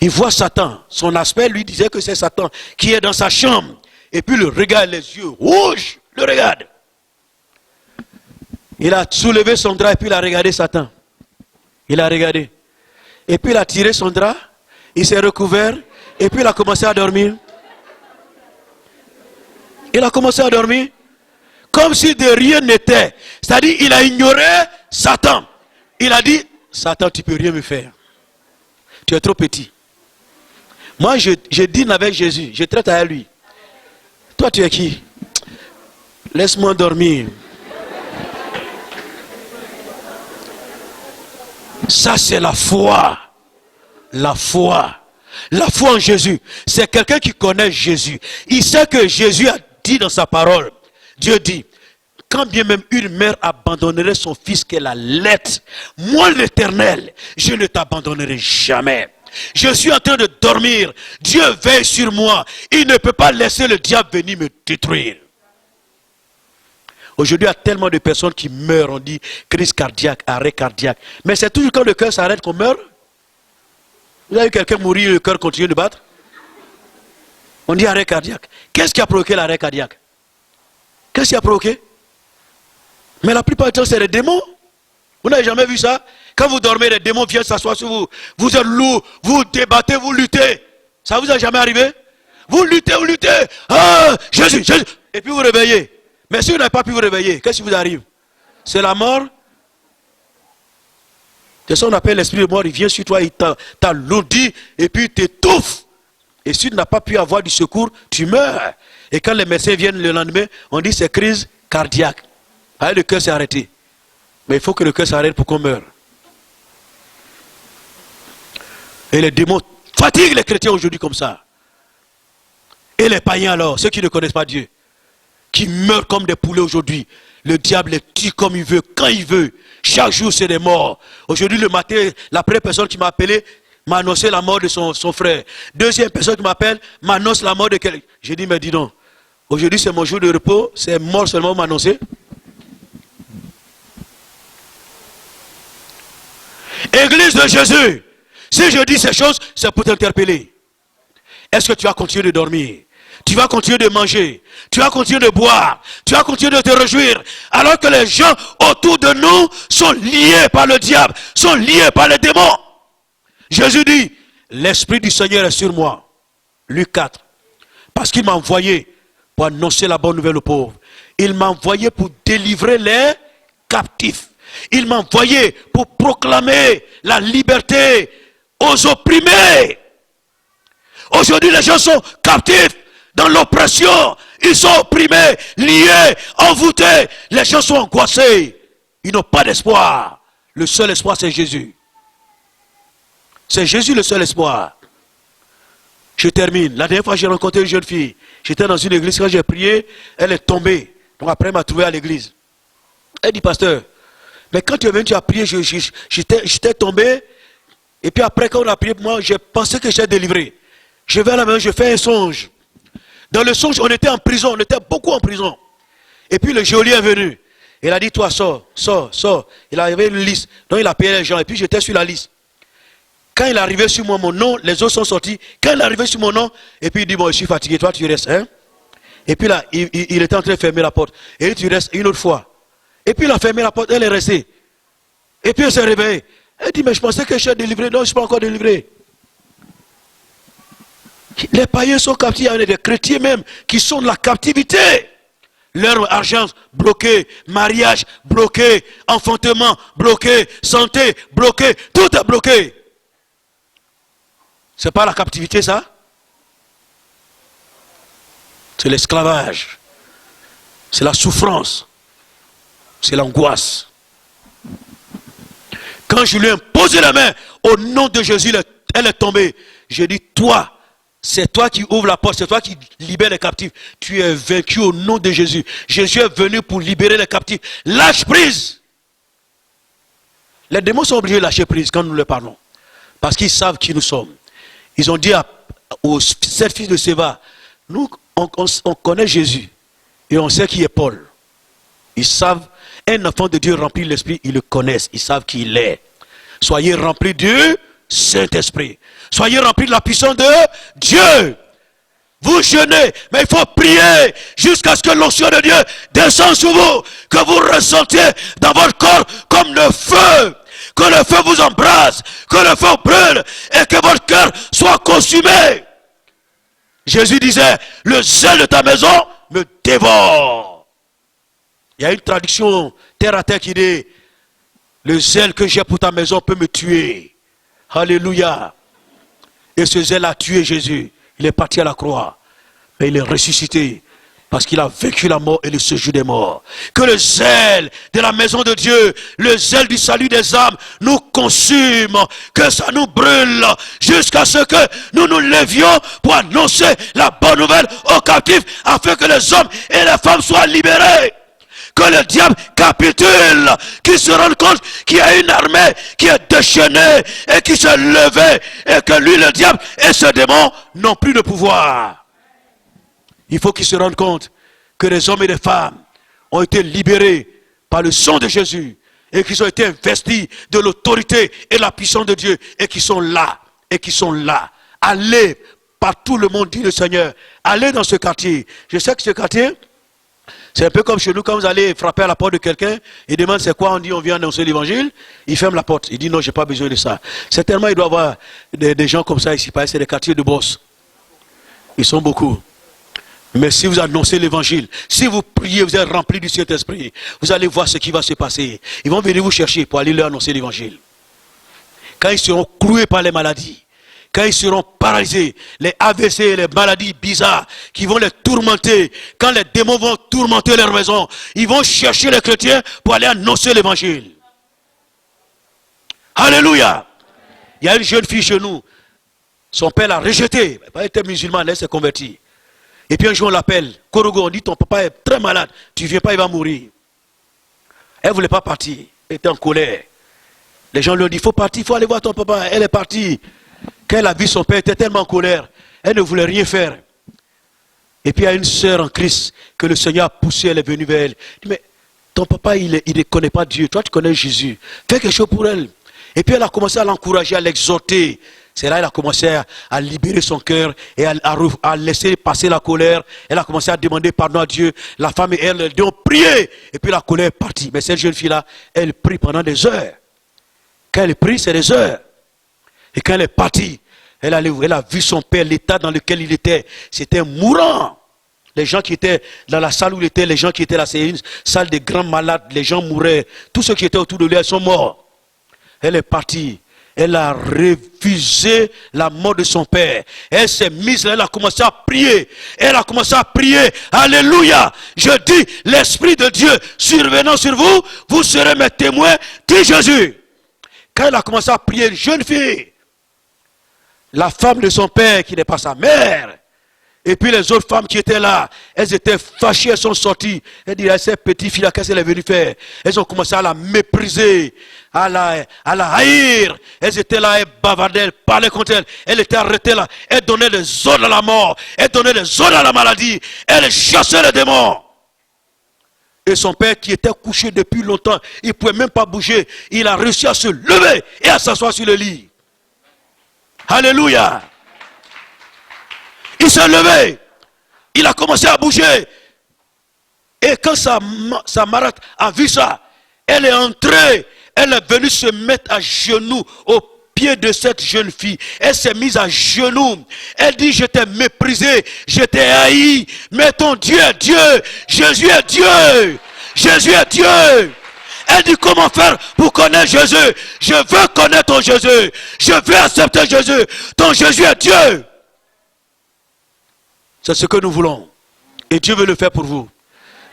Il voit Satan. Son aspect lui disait que c'est Satan qui est dans sa chambre. Et puis le regarde, les yeux rouges, le regarde. Il a soulevé son drap et puis il a regardé Satan. Il a regardé. Et puis il a tiré son drap, il s'est recouvert, et puis il a commencé à dormir. Il a commencé à dormir comme si de rien n'était. C'est-à-dire il a ignoré Satan. Il a dit, Satan, tu ne peux rien me faire. Tu es trop petit. Moi, je dîne avec Jésus, je traite avec lui. Toi, tu es qui? Laisse-moi dormir. Ça, c'est la foi. La foi. La foi en Jésus. C'est quelqu'un qui connaît Jésus. Il sait que Jésus a dit dans sa parole. Dieu dit, quand bien même une mère abandonnerait son fils qu'elle allaite, moi l'Éternel, je ne t'abandonnerai jamais. Je suis en train de dormir. Dieu veille sur moi. Il ne peut pas laisser le diable venir me détruire. Aujourd'hui, il y a tellement de personnes qui meurent. On dit crise cardiaque, arrêt cardiaque. Mais c'est toujours quand le cœur s'arrête qu'on meurt. Vous avez vu quelqu'un mourir et le cœur continue de battre? On dit arrêt cardiaque. Qu'est-ce qui a provoqué l'arrêt cardiaque? Qu'est-ce qui a provoqué? Mais la plupart du temps, c'est les démons. Vous n'avez jamais vu ça? Quand vous dormez, les démons viennent s'asseoir sur vous. Vous êtes lourd, vous débattez, vous luttez. Ça vous a jamais arrivé? Vous luttez, vous luttez. Ah, Jésus, Jésus. Et puis vous réveillez. Mais si vous n'avez pas pu vous réveiller, qu'est-ce qui vous arrive? C'est la mort. C'est ça qu'on appelle l'esprit de mort. Il vient sur toi, il t'alourdit et puis il t'étouffe. Et si tu n'as pas pu avoir du secours, tu meurs. Et quand les médecins viennent le lendemain, on dit c'est crise cardiaque. Ah, le cœur s'est arrêté. Mais il faut que le cœur s'arrête pour qu'on meure. Et les démons fatiguent les chrétiens aujourd'hui comme ça. Et les païens alors, ceux qui ne connaissent pas Dieu, qui meurent comme des poulets aujourd'hui. Le diable les tue comme il veut, quand il veut. Chaque jour, c'est des morts. Aujourd'hui, le matin, la première personne qui m'a appelé m'a annoncé la mort de son frère. Deuxième personne qui m'appelle m'annonce la mort de quelqu'un. J'ai dit, mais dis donc, aujourd'hui c'est mon jour de repos, c'est mort seulement m'annoncer. Église de Jésus, si je dis ces choses, c'est pour t'interpeller. Est-ce que tu vas continuer de dormir? Tu vas continuer de manger, tu vas continuer de boire, tu vas continuer de te réjouir, alors que les gens autour de nous sont liés par le diable, sont liés par les démons. Jésus dit, l'Esprit du Seigneur est sur moi. Luc 4. Parce qu'il m'a envoyé pour annoncer la bonne nouvelle aux pauvres. Il m'a envoyé pour délivrer les captifs. Il m'a envoyé pour proclamer la liberté aux opprimés. Aujourd'hui, les gens sont captifs dans l'oppression. Ils sont opprimés, liés, envoûtés. Les gens sont angoissés. Ils n'ont pas d'espoir. Le seul espoir, c'est Jésus. C'est Jésus le seul espoir. Je termine. La dernière fois, j'ai rencontré une jeune fille. J'étais dans une église, quand j'ai prié, elle est tombée. Donc après, elle m'a trouvé à l'église. Elle dit, pasteur, mais quand tu es venu, tu as prié, j'étais tombé. Et puis après, quand on a prié pour moi, j'ai pensé que j'étais délivré. Je vais à la maison, je fais un songe. Dans le songe, on était en prison, on était beaucoup en prison. Et puis le geôlier est venu. Il a dit, toi, sors. Il avait une liste. Donc il a payé les gens. Et puis j'étais sur la liste. Quand il est arrivé sur moi, mon nom, les autres sont sortis. Quand il est arrivé sur mon nom, et puis il dit, bon, je suis fatigué, toi tu restes. Hein? Et puis là, il était en train de fermer la porte. Et il dit, tu restes une autre fois. Et puis il a fermé la porte, elle est restée. Et puis elle s'est réveillée. Elle dit, mais je pensais que je suis délivré. Non, je ne suis pas encore délivré. Les païens sont captifs, il y a des chrétiens même qui sont de la captivité. Leur argent bloqué, mariage bloqué, enfantement bloqué, santé bloqué, tout est bloqué. C'est pas la captivité ça? C'est l'esclavage. C'est la souffrance. C'est l'angoisse. Quand je lui ai imposé la main, au nom de Jésus, elle est tombée. J'ai dit, toi, c'est toi qui ouvres la porte, c'est toi qui libères les captifs. Tu es vaincu au nom de Jésus. Jésus est venu pour libérer les captifs. Lâche prise. Les démons sont obligés de lâcher prise quand nous leur parlons. Parce qu'ils savent qui nous sommes. Ils ont dit aux 7 fils de Séva, nous, on connaît Jésus. Et on sait qui est Paul. Ils savent, un enfant de Dieu rempli de l'Esprit, ils le connaissent. Ils savent qui il est. Soyez remplis du Saint-Esprit. Soyez remplis de la puissance de Dieu. Vous jeûnez, mais il faut prier jusqu'à ce que l'onction de Dieu descende sur vous. Que vous ressentiez dans votre corps comme le feu. Que le feu vous embrase. Que le feu brûle. Et que votre cœur soit consumé. Jésus disait, le zèle de ta maison me dévore. Il y a une traduction terre à terre qui dit, le zèle que j'ai pour ta maison peut me tuer. Alléluia. Et ce zèle a tué Jésus. Il est parti à la croix. Mais il est ressuscité. Parce qu'il a vécu la mort et le séjour des morts. Que le zèle de la maison de Dieu, le zèle du salut des âmes nous consume. Que ça nous brûle. Jusqu'à ce que nous nous levions pour annoncer la bonne nouvelle aux captifs. Afin que les hommes et les femmes soient libérés. Que le diable capitule, qu'il se rende compte qu'il y a une armée qui est déchaînée et qui s'est levée et que lui, le diable et ce démon n'ont plus de pouvoir. Il faut qu'il se rende compte que les hommes et les femmes ont été libérés par le sang de Jésus et qu'ils ont été investis de l'autorité et la puissance de Dieu et qui sont là, Allez par tout le monde, dit le Seigneur. Allez dans ce quartier. Je sais que ce quartier, c'est un peu comme chez nous, quand vous allez frapper à la porte de quelqu'un, il demande c'est quoi, on dit on vient annoncer l'évangile, il ferme la porte, il dit non, j'ai pas besoin de ça. Certainement, il doit y avoir des gens comme ça ici, parce que c'est des quartiers de boss. Ils sont beaucoup. Mais si vous annoncez l'évangile, si vous priez, vous êtes rempli du Saint-Esprit, vous allez voir ce qui va se passer. Ils vont venir vous chercher pour aller leur annoncer l'évangile. Quand ils seront cloués par les maladies, quand ils seront paralysés, les AVC, les maladies bizarres qui vont les tourmenter, quand les démons vont tourmenter leur maison, ils vont chercher les chrétiens pour aller annoncer l'évangile. Alléluia. Il y a une jeune fille chez nous, son père l'a rejetée, elle était musulmane, elle s'est convertie. Et puis un jour on l'appelle, Korogo, on dit ton papa est très malade, tu ne viens pas, il va mourir. Elle ne voulait pas partir, elle était en colère. Les gens lui ont dit, il faut partir, il faut aller voir ton papa, elle est partie. Quand elle a vu son père, elle était tellement en colère, elle ne voulait rien faire. Et puis il y a une sœur en Christ que le Seigneur a poussée, elle est venue vers elle. Il dit, mais ton papa, il ne connaît pas Dieu, toi tu connais Jésus, fais quelque chose pour elle. Et puis elle a commencé à l'encourager, à l'exhorter. C'est là qu'elle a commencé à libérer son cœur et à laisser passer la colère. Elle a commencé à demander pardon à Dieu. La femme et elle ont prié. Et puis la colère est partie. Mais cette jeune fille-là, elle prie pendant des heures. Quand elle prie, c'est des heures. Et quand elle est partie, Elle a vu son père, l'état dans lequel il était. C'était mourant. Les gens qui étaient dans la salle où il était, les gens qui étaient là, c'est une salle de grands malades. Les gens mouraient. Tous ceux qui étaient autour de lui, ils sont morts. Elle est partie. Elle a refusé la mort de son père. Elle s'est mise là, elle a commencé à prier. Elle a commencé à prier. Alléluia. Je dis, l'Esprit de Dieu survenant sur vous, vous serez mes témoins, dit Jésus. Quand elle a commencé à prier, une jeune fille, la femme de son père qui n'est pas sa mère, et puis les autres femmes qui étaient là, elles étaient fâchées, elles sont sorties. Elles disaient, cette petite fille-là, qu'est-ce qu'elle est venue faire? Elles ont commencé à la mépriser, à la haïr. Elles étaient là, elles bavardaient, elles parlaient contre elle. Elle était arrêtée là, elles donnaient des ordres à la mort, elles donnaient des ordres à la maladie, elles chassaient les démons. Et son père qui était couché depuis longtemps, il ne pouvait même pas bouger. Il a réussi à se lever et à s'asseoir sur le lit. Alléluia. Il s'est levé. Il a commencé à bouger. Et quand sa marâtre a vu ça, elle est entrée. Elle est venue se mettre à genoux au pied de cette jeune fille. Elle s'est mise à genoux. Elle dit, je t'ai méprisé, je t'ai haï. Mais ton Dieu est Dieu. Jésus est Dieu. Jésus est Dieu. Elle dit, comment faire pour connaître Jésus? Je veux connaître ton Jésus. Je veux accepter Jésus. Ton Jésus est Dieu. C'est ce que nous voulons. Et Dieu veut le faire pour vous.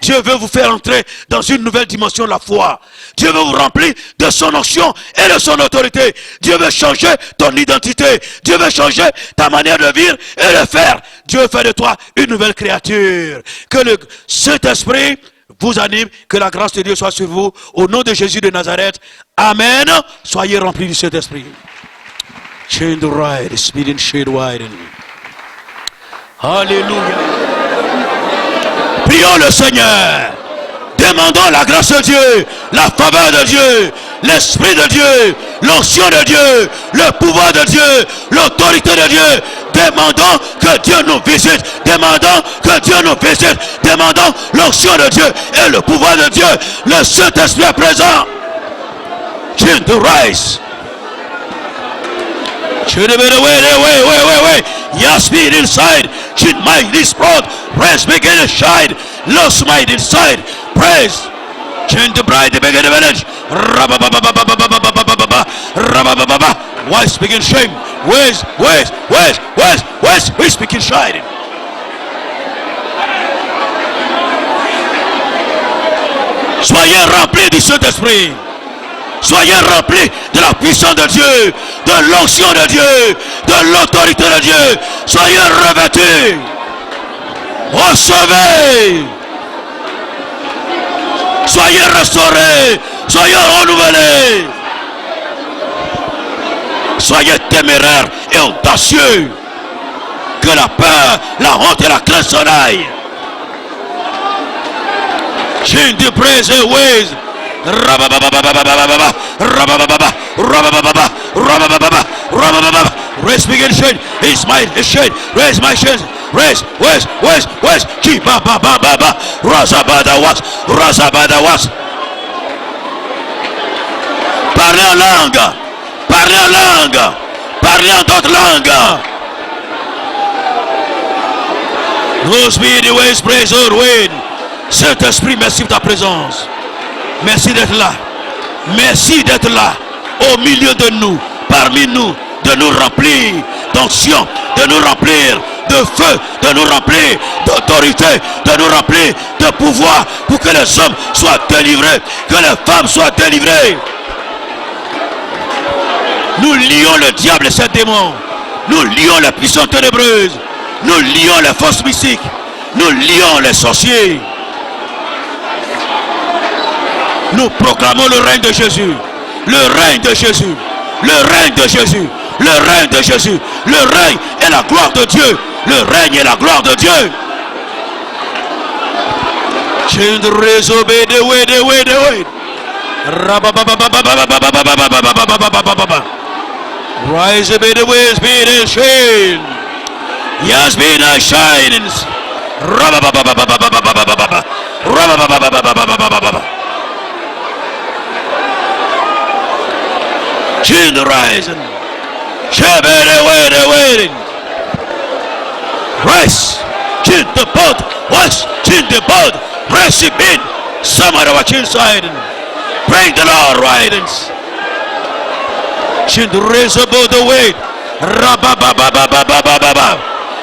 Dieu veut vous faire entrer dans une nouvelle dimension de la foi. Dieu veut vous remplir de son onction et de son autorité. Dieu veut changer ton identité. Dieu veut changer ta manière de vivre et de faire. Dieu veut faire de toi une nouvelle créature. Que le Saint-Esprit vous anime. Que la grâce de Dieu soit sur vous. Au nom de Jésus de Nazareth. Amen. Soyez remplis du Saint-Esprit. Chain the ride, speed and shade widen. Alléluia. Prions le Seigneur. Demandons la grâce de Dieu, la faveur de Dieu, l'Esprit de Dieu, l'onction de Dieu, le pouvoir de Dieu, l'autorité de Dieu. Demandons que Dieu nous visite. Demandons que Dieu nous visite. Demandons l'onction de Dieu et le pouvoir de Dieu. Le Saint-Esprit est présent. Change the rise. Wait. Yes, be inside. Should mind this broad. Praise begin to shine. Lost mind inside. Praise. Change the bride, the begin the village. Why speaking shame? Where's we speaking shining? Soyez remplis du Saint-Esprit. Soyez remplis de la puissance de Dieu, de l'onction de Dieu, de l'autorité de Dieu. Soyez revêtus. Recevez. Soyez restaurés. Soyez renouvelés. Soyez téméraires et audacieux. Que la peur, la honte et la crainte s'en aillent. Change the praise and ways. Raise begin shade. His mind is shade. Raise my shade. Raise. Keep Razabada was. Parlez en langue. Parlez en d'autres langues. Rose be the ways, praise the wind. Saint-Esprit, merci pour ta présence. Merci d'être là. Merci d'être là. Au milieu de nous. Parmi nous. De nous remplir d'onction. De nous remplir de feu. De nous remplir d'autorité. De nous remplir de pouvoir. Pour que les hommes soient délivrés. Que les femmes soient délivrées. Nous lions le diable et ses démons. Nous lions les puissances ténébreuses. Nous lions les forces mystiques. Nous lions les sorciers. Nous proclamons le règne de Jésus. Le règne de Jésus. Le règne de Jésus. Le règne de Jésus. Le règne et la gloire de Dieu. Le règne et la gloire de Dieu. Rise a bit away, speed and shine. Yes, be the shinings. Change the rising. waiting. Rest in the boat. Rest in the boat. Rest in somebody watch inside. Bring the Lord ridings. Should raise above the weight. Rababababababababa.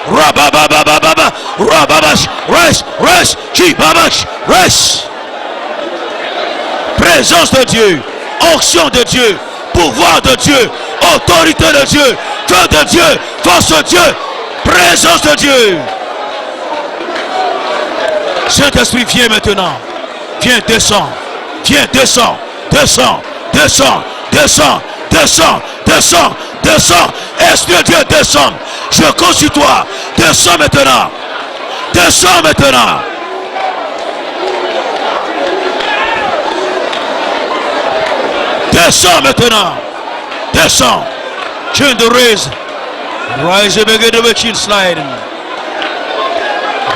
Rababababababa. Rababash. Rest. Rest. Chibabash. Rest. Présence de Dieu. Onction de Dieu. Pouvoir de Dieu. Autorité de Dieu. Feu de Dieu. Force de Dieu. Présence de Dieu. Saint-Esprit, viens maintenant. Viens, descends. Viens, descends. Descends. Descends. Descends. Descends. Descends. Descends. Esprit de Dieu, descends. Je compte sur toi. Descends maintenant. Descends maintenant. Descends maintenant. Descends. Turn the raise. Rise and begin to chin sliding.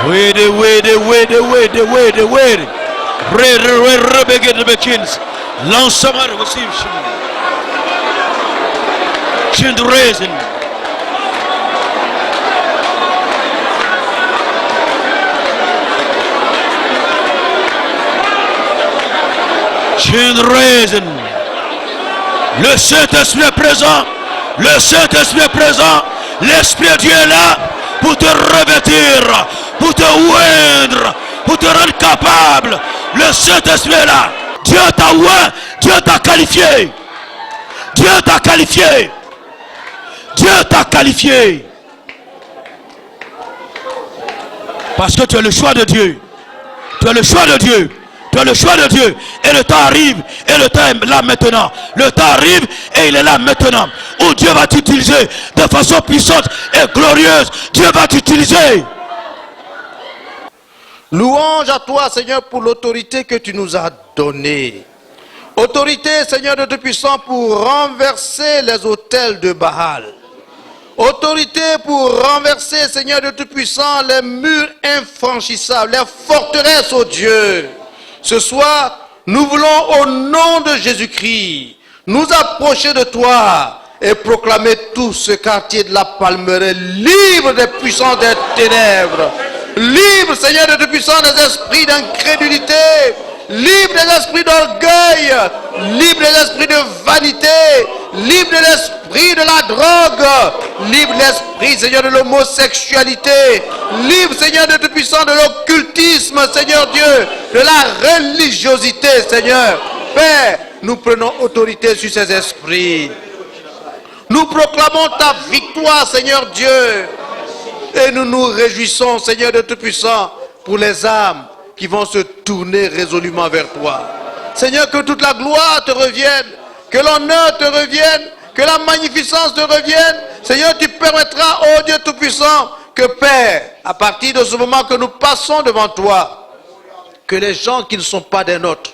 Wait. Begin to chins. Long summer receive chin the raising. Chin the raising. Le Saint-Esprit est présent. Le Saint-Esprit est présent. L'Esprit de Dieu est là pour te revêtir, pour te oindre, pour te rendre capable. Le Saint-Esprit est là. Dieu t'a oint, Dieu t'a qualifié. Dieu t'a qualifié. Dieu t'a qualifié. Parce que tu es le choix de Dieu. Tu es le choix de Dieu. Tu as le choix de Dieu. Et le temps arrive. Et le temps est là maintenant. Le temps arrive et il est là maintenant. Où Dieu va t'utiliser de façon puissante et glorieuse. Dieu va t'utiliser. Louange à toi, Seigneur, pour l'autorité que tu nous as donnée. Autorité, Seigneur de Tout-Puissant, pour renverser les autels de Baal. Autorité pour renverser, Seigneur de Tout-Puissant, les murs infranchissables, les forteresses, ô Dieu. Ce soir, nous voulons au nom de Jésus-Christ nous approcher de toi et proclamer tout ce quartier de la Palmeraie libre des puissances des ténèbres, libre, Seigneur de Tout-Puissant, des esprits d'incrédulité, libre des esprits d'orgueil, libre des esprits de vanité, libre de l'esprit de la drogue, libre de l'esprit, Seigneur, de l'homosexualité, libre, Seigneur de Tout-Puissant, de l'occultisme, Seigneur Dieu, de la religiosité, Seigneur. Père, nous prenons autorité sur ces esprits. Nous proclamons ta victoire, Seigneur Dieu. Et nous nous réjouissons, Seigneur de Tout-Puissant, pour les âmes qui vont se tourner résolument vers toi. Seigneur, que toute la gloire te revienne, que l'honneur te revienne, que la magnificence te revienne. Seigneur, tu permettras, ô Dieu Tout-Puissant, que Père, à partir de ce moment que nous passons devant toi, que les gens qui ne sont pas des nôtres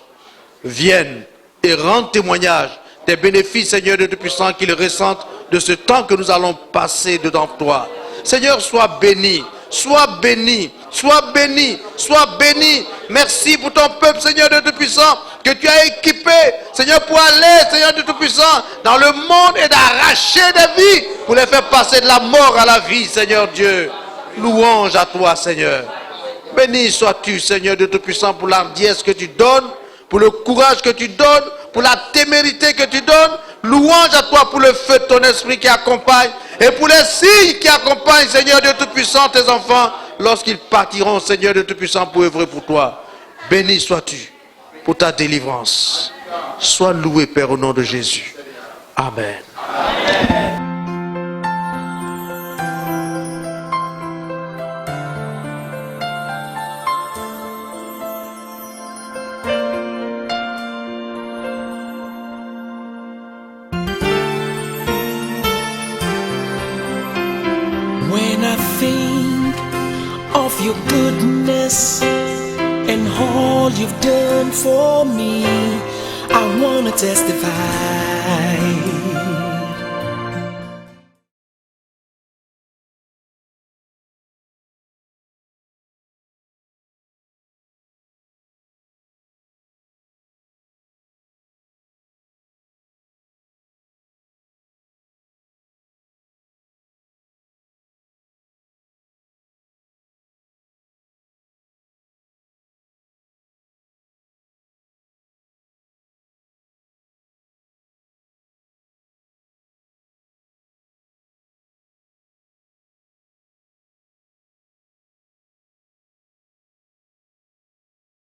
viennent et rendent témoignage des bénéfices, Seigneur de Tout-Puissant, qu'ils ressentent de ce temps que nous allons passer devant toi. Seigneur, sois béni, sois béni, sois béni, sois béni. Merci pour ton peuple, Seigneur de Tout-Puissant, que tu as équipé, Seigneur, pour aller, Seigneur de Tout-Puissant, dans le monde et d'arracher des vies pour les faire passer de la mort à la vie, Seigneur Dieu. Louange à toi, Seigneur. Béni sois-tu, Seigneur de Tout-Puissant, pour l'ardiesse que tu donnes, pour le courage que tu donnes, pour la témérité que tu donnes. Louange à toi pour le feu de ton esprit qui accompagne et pour les signes qui accompagnent, Seigneur de Tout-Puissant, tes enfants, lorsqu'ils partiront, Seigneur de Tout-Puissant, pour œuvrer pour toi. Béni sois-tu pour ta délivrance. Sois loué, Père, au nom de Jésus. Amen. When I think of your goodness and all you've done for me, I wanna testify.